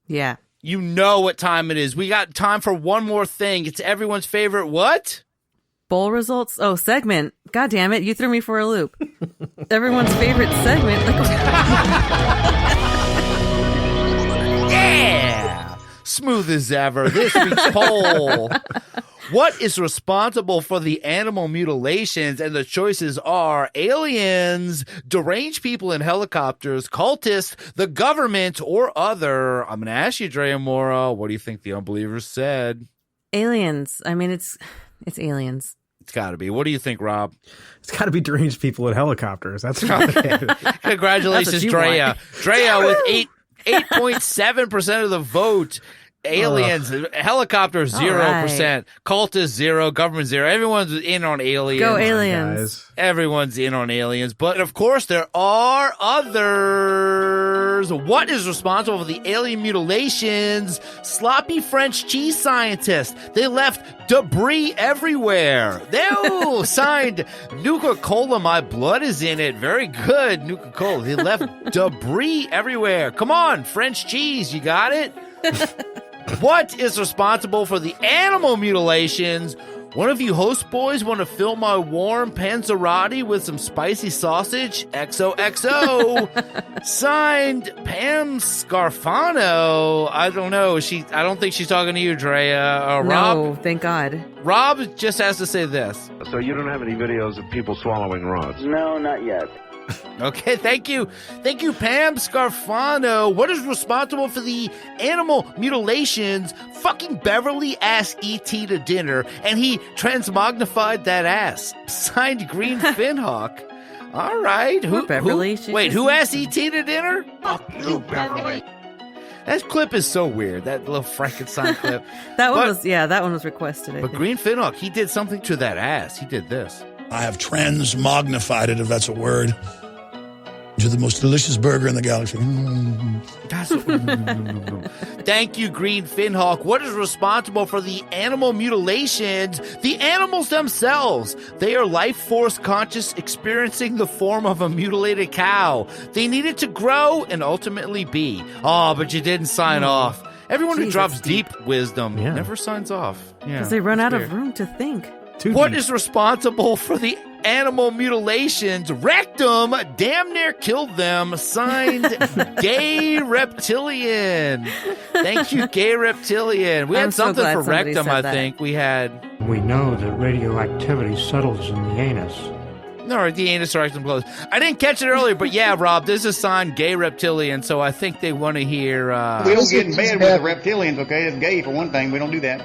Yeah. You know what time it is. We got time for one more thing. It's everyone's favorite what? Bowl results? Oh, segment. God damn it. You threw me for a loop. Everyone's favorite segment. Yeah! Smooth as ever. This week's poll. What is responsible for the animal mutilations? And the choices are aliens, deranged people in helicopters, cultists, the government, or other. I'm going to ask you, Drea Mora, what do you think the Unbelievers said? Aliens. I mean, it's aliens. It's got to be. What do you think, Rob? It's got to be deranged people in helicopters. That's complicated. Congratulations, Drea. Drea with 8.7% of the vote. Aliens, helicopters, 0%. Right. Cultists, 0. Government, 0. Everyone's in on aliens. Go aliens. Everyone's in on aliens. But, of course, there are others. What is responsible for the alien mutilations? Sloppy French cheese scientists. They left debris everywhere. They signed Nuka-Cola, my blood is in it. Very good, Nuka-Cola. They left debris everywhere. Come on, French cheese, you got it? What is responsible for the animal mutilations? One of you host boys want to fill my warm panzerotti with some spicy sausage? XOXO. Signed, Pam Scarfano. I don't know. I don't think she's talking to you, Drea. No, Rob? Thank God. Rob just has to say this. So you don't have any videos of people swallowing rods? No, not yet. Okay, thank you. Thank you, Pam Scarfano. What is responsible for the animal mutilations? Fucking Beverly asked E.T. to dinner, and he transmognified that ass. Signed Green Finhawk. All right. Who asked E.T. to dinner? Fuck you, Beverly. That clip is so weird. That little Frankenstein clip. That one was requested. But Green Finhawk, he did something to that ass. He did this. I have transmognified it, if that's a word, to the most delicious burger in the galaxy. Thank you, Green Finhawk. What is responsible for the animal mutilations? The animals themselves. They are life force conscious, experiencing the form of a mutilated cow. They needed to grow and ultimately be. Oh, but you didn't sign off. Everyone who drops deep wisdom never signs off. Because they run out of room to think. What is responsible for the animal mutilations? Rectum damn near killed them. Signed, Gay Reptilian. Thank you, Gay Reptilian. We had something for rectum, I think. We had... We know that radioactivity settles in the anus. No, the anus rectum close. I didn't catch it earlier, but yeah, Rob, this is signed Gay Reptilian, so I think they want to hear... We don't get in bed with the reptilians, okay? It's gay for one thing. We don't do that.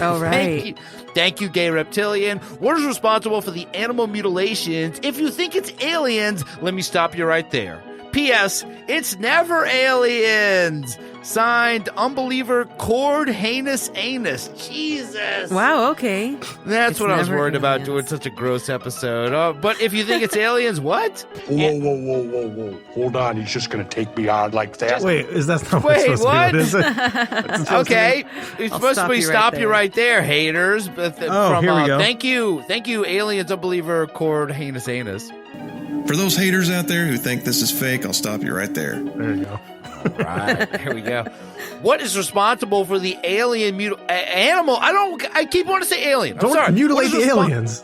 Oh, right. Thank you, Gay Reptilian. What is responsible for the animal mutilations? If you think it's aliens, let me stop you right there. P.S. It's never aliens. Signed, Unbeliever Cord Heinous Anus. Jesus. Wow, okay. That's It's what I was never worried about aliens. doing such a gross episode. But if you think it's aliens, what? Whoa. Hold on, he's just going to take me out like that. Wait, is that not Wait, what's supposed to be? Is it? Okay. It's I'll supposed to be stop you right there, haters. But Oh, here we go. Thank you, Aliens Unbeliever Cord Heinous Anus. For those haters out there who think this is fake, I'll stop you right there. There you go. Right, here we go. What is responsible for the alien animal? I keep wanting to say alien. I'm Don't sorry. mutilate the aliens.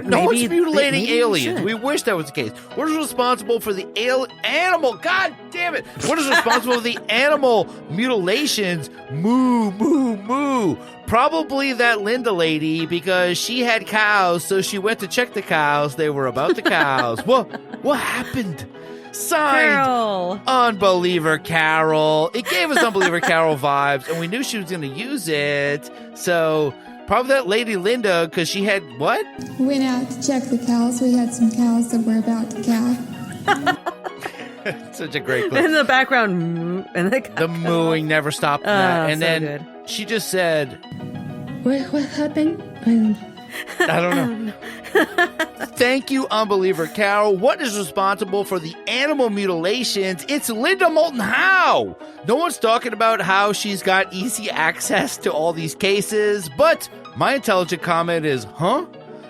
No one's mutilating maybe we aliens. should. We wish that was the case. What is responsible for the animal? God damn it. What is responsible for the animal mutilations? Moo. Probably that Linda lady, because she had cows, so she went to check the cows. They were about the cows. What happened? Signed, Carol. Unbeliever Carol. It gave us Unbeliever Carol vibes, and we knew she was going to use it. So probably that lady Linda, because she had what? Went out to check the cows. We had some cows that were about to calve. Such a great clip. In the background, moo, and The mooing never stopped. That. And so then good. she just said, What happened? I don't know. Thank you, Unbeliever Carol. What is responsible for the animal mutilations? It's Linda Moulton Howe. No one's talking about how she's got easy access to all these cases, but my intelligent comment is, huh?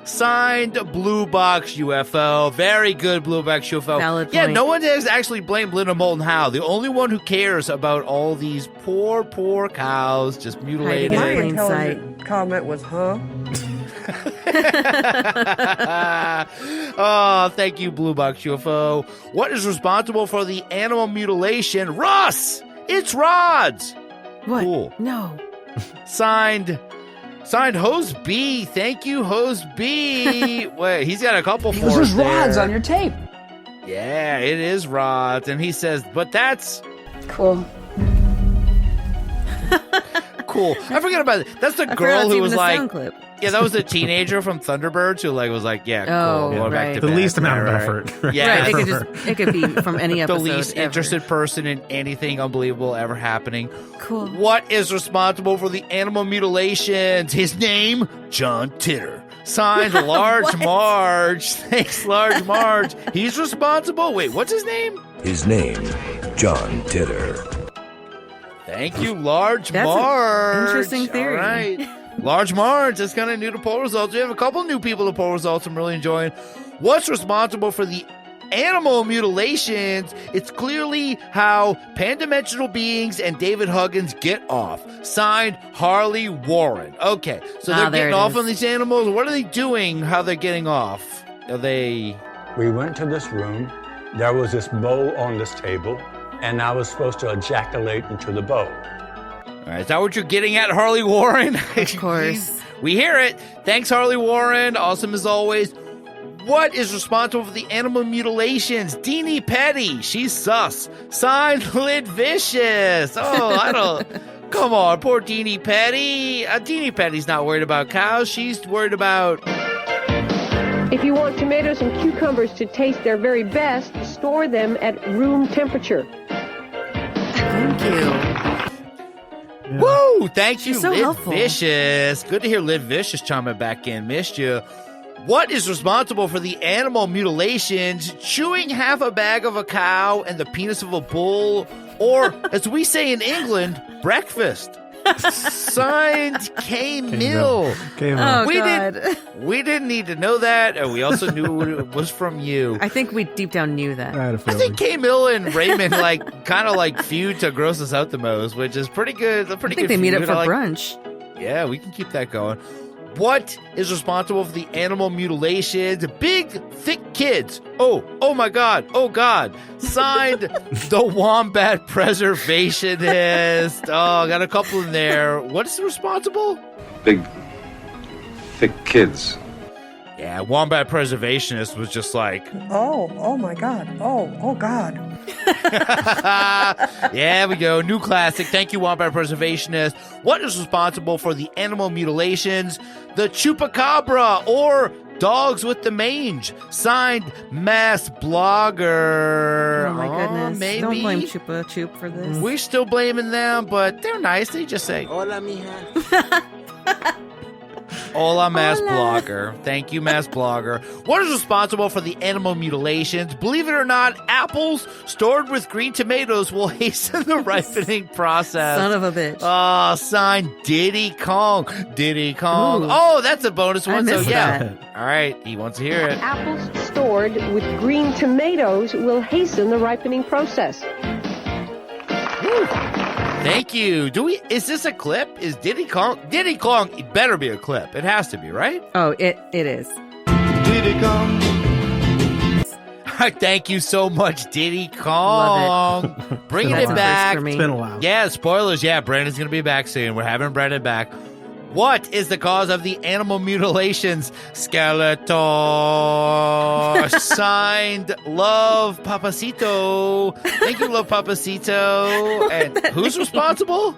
Signed, Blue Box UFO. Very good, Blue Box UFO. Valid Yeah, point. no one has actually blamed Linda Moulton Howe. The only one who cares about all these poor cows just mutilated. Hiding My in plain intelligent comment was, huh? Oh, thank you, Blue Box UFO. What is responsible for the animal mutilation? Russ! It's rods! What? Cool. No. Signed, Hose B. Thank you, Hose B. Wait, he's got a couple for This us is rods there. on your tape. Yeah, it is rods. And he says, but that's Cool. cool. I forget about it. That's the I forgot girl it's who even was a like, sound clip. yeah, that was the teenager from Thunderbirds who was like, yeah, cool. Oh, going back right. to The bed. least amount of Right. effort. Yeah. Right, it could be from any The episode. least ever. interested person in anything unbelievable ever happening. Cool. What is responsible for the animal mutilations? His name, John Titter. Signed, Large What? Marge. Thanks, Large Marge. He's responsible. Wait, what's his name? His name, John Titter. Thank you, Large That's an Marge. interesting theory. All right. Large Marge, that's kind of new to poll results. We have a couple new people to poll results I'm really enjoying. What's responsible for the animal mutilations? It's clearly how pan-dimensional beings and David Huggins get off. Signed, Harley Warren. Okay, so they're there getting it off is. on these animals. What are they doing? How they're getting off? Are they... We went to this room. There was this bowl on this table, and I was supposed to ejaculate into the bowl. All right, is that what you're getting at, Harley Warren? Of course. We hear it. Thanks, Harley Warren. Awesome as always. What is responsible for the animal mutilations? Deanie Petty. She's sus. Signed, Lid Vicious. Oh, I don't... Come on, poor Deanie Petty. Deanie Petty's not worried about cows. She's worried about... If you want tomatoes and cucumbers to taste their very best, store them at room temperature. Thank you. Woo! Thank you, She's so Lid helpful. Vicious. Good to hear Lid Vicious chiming back in. Missed you. What is responsible for the animal mutilations? Chewing half a bag of a cow and the penis of a bull, or as we say in England, breakfast. Signed, K. Mill. Oh, God. We didn't need to know that, and we also knew it was from you. I think we deep down knew that. I had a I feeling. think K. Mill and Raymond kind of feud to gross us out the most, which is pretty good. A pretty I think good they meet up feud. for I like- brunch. Yeah, we can keep that going. What is responsible for the animal mutilations? Big, thick kids. Oh my God. Oh, God. Signed, the Wombat Preservationist. Oh, got a couple in there. What is responsible? Big, thick kids. Yeah, Wombat Preservationist was just like, Oh my God. Oh God. yeah, we go. New classic. Thank you, Wombat Preservationist. What is responsible for the animal mutilations? The Chupacabra or dogs with the mange. Signed, Mass Blogger. Oh my goodness. Maybe. Don't blame Chupa Chup for this. We're still blaming them, but they're nice. They just say, Hola, mija. Hola, Mass Blogger. Thank you, Mass Blogger. What is responsible for the animal mutilations? Believe it or not, apples stored with green tomatoes will hasten the ripening process. Son of a bitch. Signed Diddy Kong. Diddy Kong. Ooh. Oh, that's a bonus one. So, missed yeah. that. All right. He wants to hear it. Apples stored with green tomatoes will hasten the ripening process. Thank you. Is this a clip? Is Diddy Kong? Diddy Kong, it better be a clip. It has to be, right? Oh, it is. Diddy Kong. Thank you so much, Diddy Kong. Love it. Bringing That's it a back. first for me. It's been a while. Yeah, spoilers. Yeah, Brandon's going to be back soon. We're having Brandon back. What is the cause of the animal mutilations? Skeletor. Signed, Love Papacito. Thank you, Love Papacito. And who's responsible?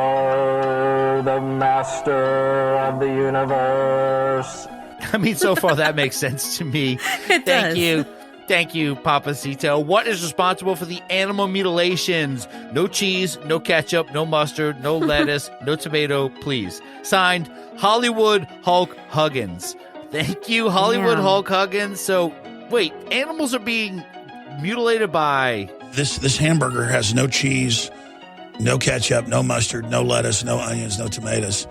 Skeletor, the master of the universe. I mean, so far that makes sense to me. It Thank does. you. Thank you, Papacito. What is responsible for the animal mutilations? No cheese, no ketchup, no mustard, no lettuce, no tomato, please. Signed, Hollywood Hulk Huggins. Thank you, Hollywood Damn. Hulk Huggins. So, wait, animals are being mutilated by... This hamburger has no cheese, no ketchup, no mustard, no lettuce, no onions, no tomatoes.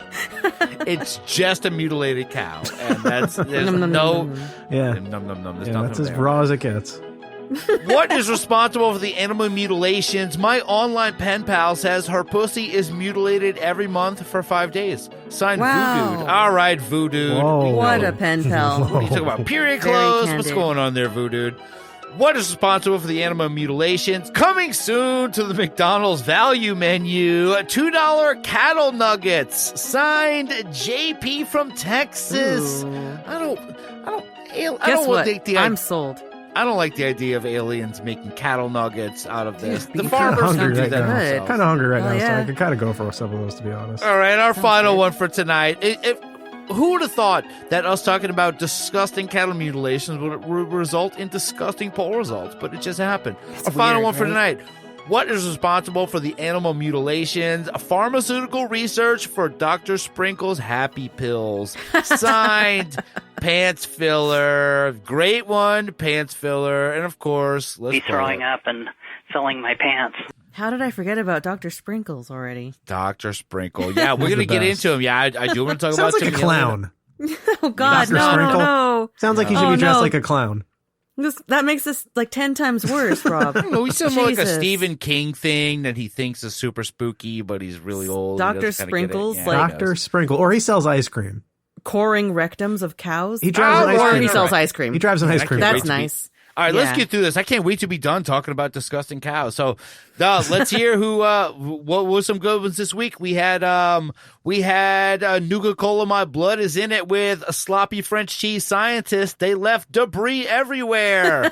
It's just a mutilated cow. And there's Nom, nom, no... nom, nom. Yeah. Nom, nom, nom. There's Yeah, nothing that's as there. raw as it gets. What is responsible for the animal mutilations? My online pen pal says her pussy is mutilated every month for 5 days. Signed, Wow. Voodoo. All right, Voodoo. Whoa. What a pen pal. What are you talking about? Period Very clothes? candid. What's going on there, Voodoo? What is responsible for the animal mutilations? Coming soon to the McDonald's value menu, $2 cattle nuggets. Signed, JP from Texas. Ooh. I don't Guess what? think the I'm sold. I don't like the idea of aliens making cattle nuggets out of this. Dude, The I'm farmers hungry can do right that now. themselves. Kind of hungry right Hell now, so yeah. I could kind of go for some of those, to be honest. All right, our final good. one for tonight. Who would have thought that us talking about disgusting cattle mutilations would result in disgusting poll results? But it just happened. Our final weird, one for right? tonight. What is responsible for the animal mutilations? Pharmaceutical research for Dr. Sprinkle's Happy Pills. Signed, Pants Filler. Great one, Pants Filler. And of course, let's Be play throwing it. up and filling my pants. How did I forget about Dr. Sprinkles already? Dr. Sprinkle. Yeah, we're He's going to the get best. into him. Yeah, I do want to talk Sounds about like a some clown. Oh, God, Dr. no, Sprinkle? no. Sounds like he should Oh, be dressed no. like a clown. That makes this like 10 times worse, Rob. We sound more like a Jesus. Stephen King thing that he thinks is super spooky, but he's really old. He Dr. doesn't kinda get it. Sprinkles, Yeah, like- he Dr. knows. Sprinkle. Or he sells ice cream. Coring rectums of cows. He drives an ice or cream he truck. sells ice cream. He drives an ice cream can't truck. wait That's to be- nice. All right, let's Yeah. get through this. I can't wait to be done talking about disgusting cows. So, let's hear what was some good ones this week. We had Nuka Cola My Blood is in it with a sloppy French cheese scientist. They left debris everywhere.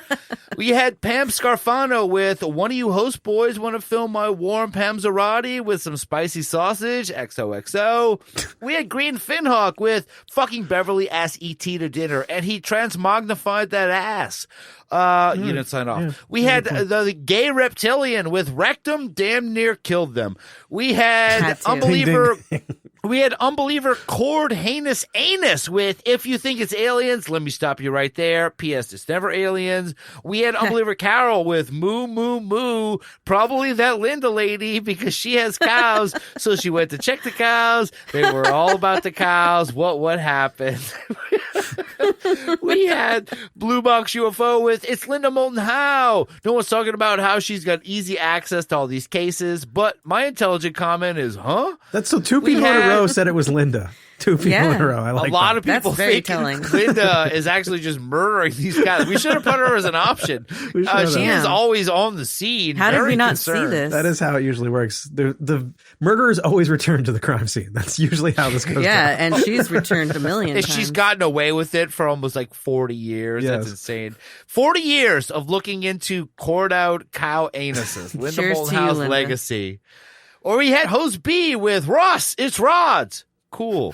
We had Pam Scarfano with one of you host boys want to film my warm Pamzerati with some spicy sausage. XOXO. We had Green Finhawk with fucking Beverly asked E.T. to dinner and he transmognified that ass. You didn't sign off. Yeah. We had the gay reptilian with rectum damn near killed them. We had Had to. unbeliever. Ding, ding, ding. We had unbeliever cord heinous anus with if you think it's aliens, let me stop you right there. P.S. It's never aliens. We had unbeliever Carol with moo moo moo. Probably that Linda lady because she has cows, so she went to check the cows. They were all about the cows. What happened? We had Blue Box UFO with it's Linda Moulton Howe. No one's talking about how she's got easy access to all these cases, but my intelligent comment is, huh? That's so two We people in a had- row said it was Linda. Two people Yeah. in a row. I like a lot that. of people That's very think telling. Linda is actually just murdering these guys. We should have put her as an option. We should have. She is Yeah. always on the scene. How did very we not concerned. see this? That is how it usually works. The murderers always return to the crime scene. That's usually how this goes Yeah, down. and she's returned a million And times. she's gotten away with it for almost like 40 years. Yes. That's insane. 40 years of looking into cored out cow anuses. Linda Cheers Moulton to you, Howe's Linda. legacy. Or we had Host B with Ross. It's Rods. Cool.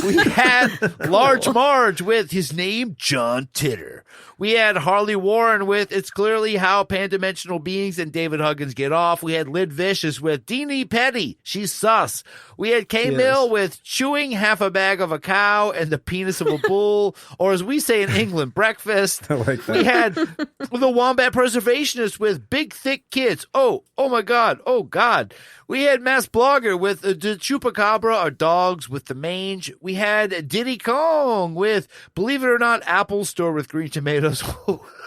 We had Large Marge with his name, John Titter. We had Harley Warren with It's Clearly How Pan-Dimensional Beings and David Huggins Get Off. We had Lyd Vicious with Deanie Petty, She's Sus. We had K. Mill with Chewing Half a Bag of a Cow and the Penis of a Bull, or as we say in England, Breakfast. I like that. We had the Wombat Preservationist with Big Thick Kids. Oh my God. Oh God. We had Mass Blogger with the Chupacabra are dogs with the mange. We had Diddy Kong with Believe It or Not, Apple Store with green tomatoes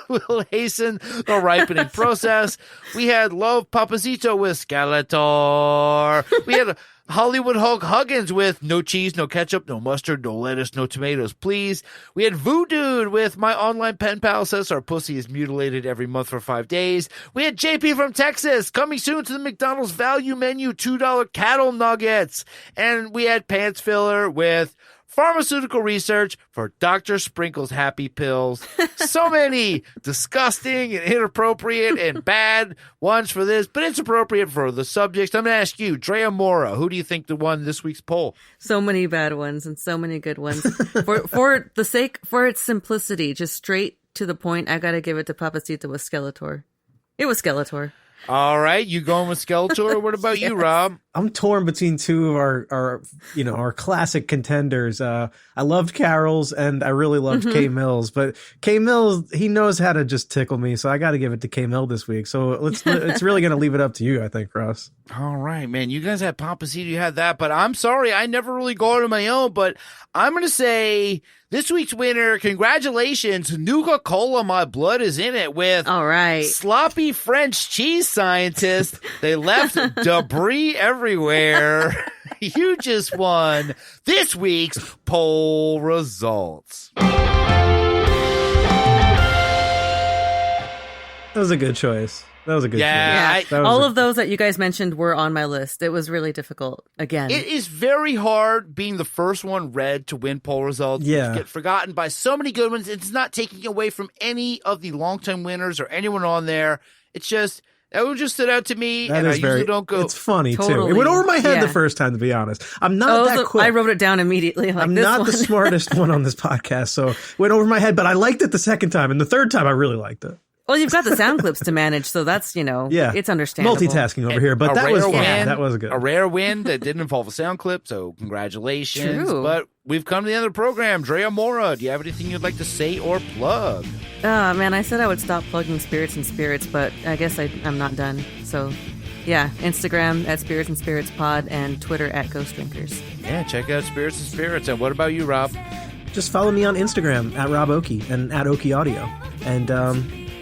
will hasten the ripening process. We had Love Papacito with Skeletor. We had Hollywood Hulk Huggins with No Cheese, No Ketchup, No Mustard, No Lettuce, No Tomatoes, Please. We had Voodoo with My Online Pen Pal Says Our Pussy is Mutilated Every Month for 5 days. We had JP from Texas coming soon to the McDonald's value menu, $2 cattle nuggets. And we had Pants Filler with Pharmaceutical Research for Dr. Sprinkle's Happy Pills. So many disgusting and inappropriate and bad ones for this, but it's appropriate for the subjects. I'm going to ask you, Drea Mora, who do you think won this week's poll? So many bad ones and so many good ones. For its simplicity, just straight to the point, I got to give it to Papacito with Skeletor. It was Skeletor. All right, you going with Skeletor? What about you, Rob? I'm torn between two of our classic contenders. I loved Carol's and I really loved K. Mills, but K. Mills, he knows how to just tickle me, so I got to give it to K. Mill this week. So it's really going to leave it up to you, I think, Russ. All right, man. You guys had Papacito, you had that, but I'm sorry, I never really go on my own, but I'm going to say this week's winner, congratulations, Nuka-Cola, My Blood is in It with all right. Sloppy French cheese scientists. They left debris everywhere. You just won this week's poll results. That was a good choice. That was a good choice. Yeah. All of those that you guys mentioned were on my list. It was really difficult. Again, it is very hard being the first one read to win poll results. Yeah. You get forgotten by so many good ones. It's not taking away from any of the longtime winners or anyone on there. It's just, that one just stood out to me. That and is I usually don't go. It's funny Totally. too. It went over my head the first time, to be honest. I'm not that quick. I wrote it down immediately. I'm not the smartest one on this podcast, so it went over my head, but I liked it the second time, and the third time I really liked it. Well, you've got the sound clips to manage, so that's, it's understandable. Multitasking over here, but that was fun. That was good. A rare win that didn't involve a sound clip, so congratulations. True. But we've come to the end of the program. Drea Mora, do you have anything you'd like to say or plug? Man, I said I would stop plugging Spirits and Spirits, but I guess I'm not done. So, yeah, Instagram at Spirits and Spirits Pod and Twitter at Ghost Drinkers. Yeah, check out Spirits and Spirits. And what about you, Rob? Just follow me on Instagram at Rob Okey and at Okey Audio. And,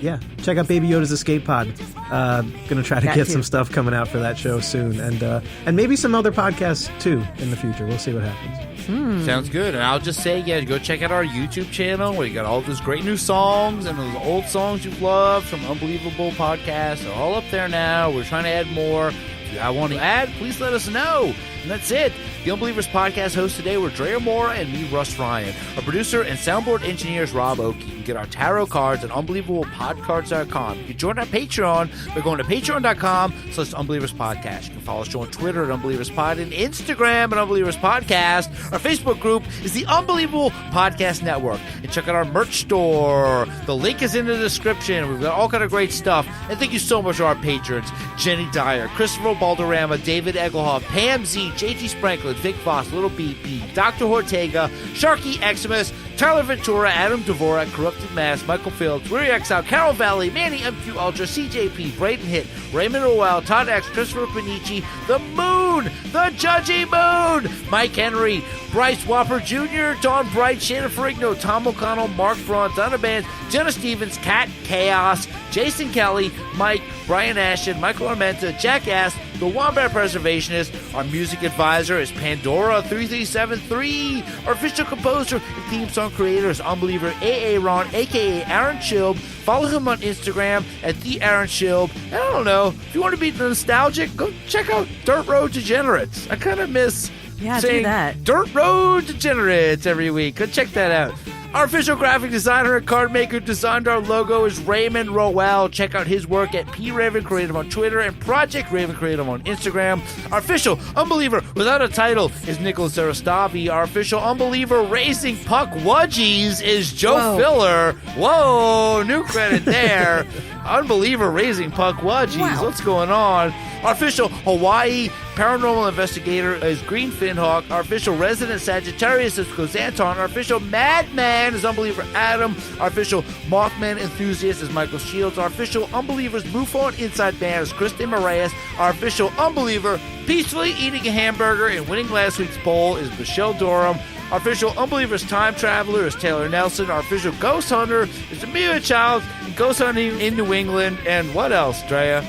yeah, check out Baby Yoda's Escape Pod. Gonna try to get some stuff coming out for that show soon, and maybe some other podcasts too in the future. We'll see what happens. Sounds good. And I'll just say, go check out our YouTube channel where you got all those great new songs and those old songs you've loved from Unbelievable Podcast. They're all up there now. We're trying to add more. If you want to add, please let us know. And that's it. The Unbelievers Podcast hosts today were Drea Mora and me, Rus Ryan. Our producer and soundboard engineer is Rob Okey. You can get our tarot cards at UnbelievablePodcards.com. You can join our Patreon by going to patreon.com/UnbelieversPodcast. You can follow us on Twitter at UnbelieversPod and Instagram at UnbelieversPodcast. Our Facebook group is the Unbelievable Podcast Network. And check out our merch store. The link is in the description. We've got all kind of great stuff. And thank you so much to our patrons: Jenny Dyer, Christopher Balderrama, David Egelhoff, Pam Z, JT Sprankland, Vic Voss, Little BP, Dr. Ortega, Sharky Xmas, Tyler Ventura, Adam Dvorak, Corrupted Mass, Michael Fields, Weary Exile, Carol Valley, Manny MQ Ultra, CJP, Braden Hitt, Raymond Roel, Todd X, Christopher Panici, The Moon, The Judgy Moon, Mike Henry, Bryce Whopper Jr., Don Bright, Shannon Ferrigno, Tom O'Connell, Mark Braun, Donna Bands, Jenna Stevens, Kat Chaos, Jason Kelly, Mike, Brian Ashton, Michael Armenta, Jack Ass, The Wombat Preservationist. Our music advisor is Pandora3373. Our official composer and theme song creator is Unbeliever A.A. Ron, a.k.a. Aaron Schilb. Follow him on Instagram at the Aaron Schilb. I don't know, if you want to be nostalgic, go check out Dirt Road Degenerates. I kind of miss saying do that. Dirt Road Degenerates every week. Go check that out. Our official graphic designer and card maker who designed our logo is Raymond Rowell. Check out his work at P Raven Creative on Twitter and Project Raven Creative on Instagram. Our official Unbeliever without a title is Nicholas Arastavi. Our official Unbeliever Raising Puck Wudgies is Joe Filler. Whoa, new credit there. Unbeliever Raising Puck Wudgies. What's going on? Our official Hawaii paranormal investigator is Green Finhawk. Our official resident Sagittarius is Anton. Our official Madman is Unbeliever Adam. Our official Mothman enthusiast is Michael Shields. Our official Unbelievers MUFON Inside Band is Kristen Moraes. Our official Unbeliever peacefully eating a hamburger and winning last week's poll is Michelle Durham. Our official Unbelievers Time Traveler is Taylor Nelson. Our official Ghost Hunter is Amelia Childs. Ghost hunting in New England. And what else, Drea?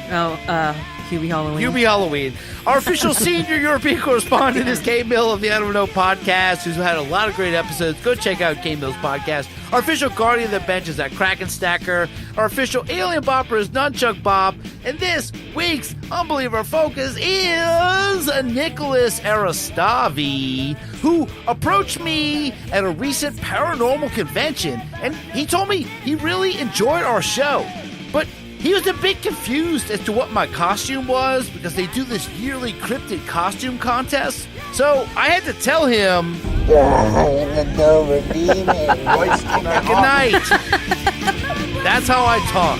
Hubie Halloween. Hubie Halloween. Our official senior European correspondent is Kay Mill of the I Don't Know podcast, who's had a lot of great episodes. Go check out Kay Mill's podcast. Our official guardian of the bench is that Kraken Stacker. Our official alien bopper is Nunchuck Bob. And this week's Unbeliever Focus is Nicholas Arastavi, who approached me at a recent paranormal convention, and he told me he really enjoyed our show. But he was a bit confused as to what my costume was because they do this yearly cryptid costume contest. So I had to tell him, good night. That's how I talk.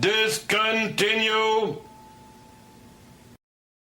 Discontinue.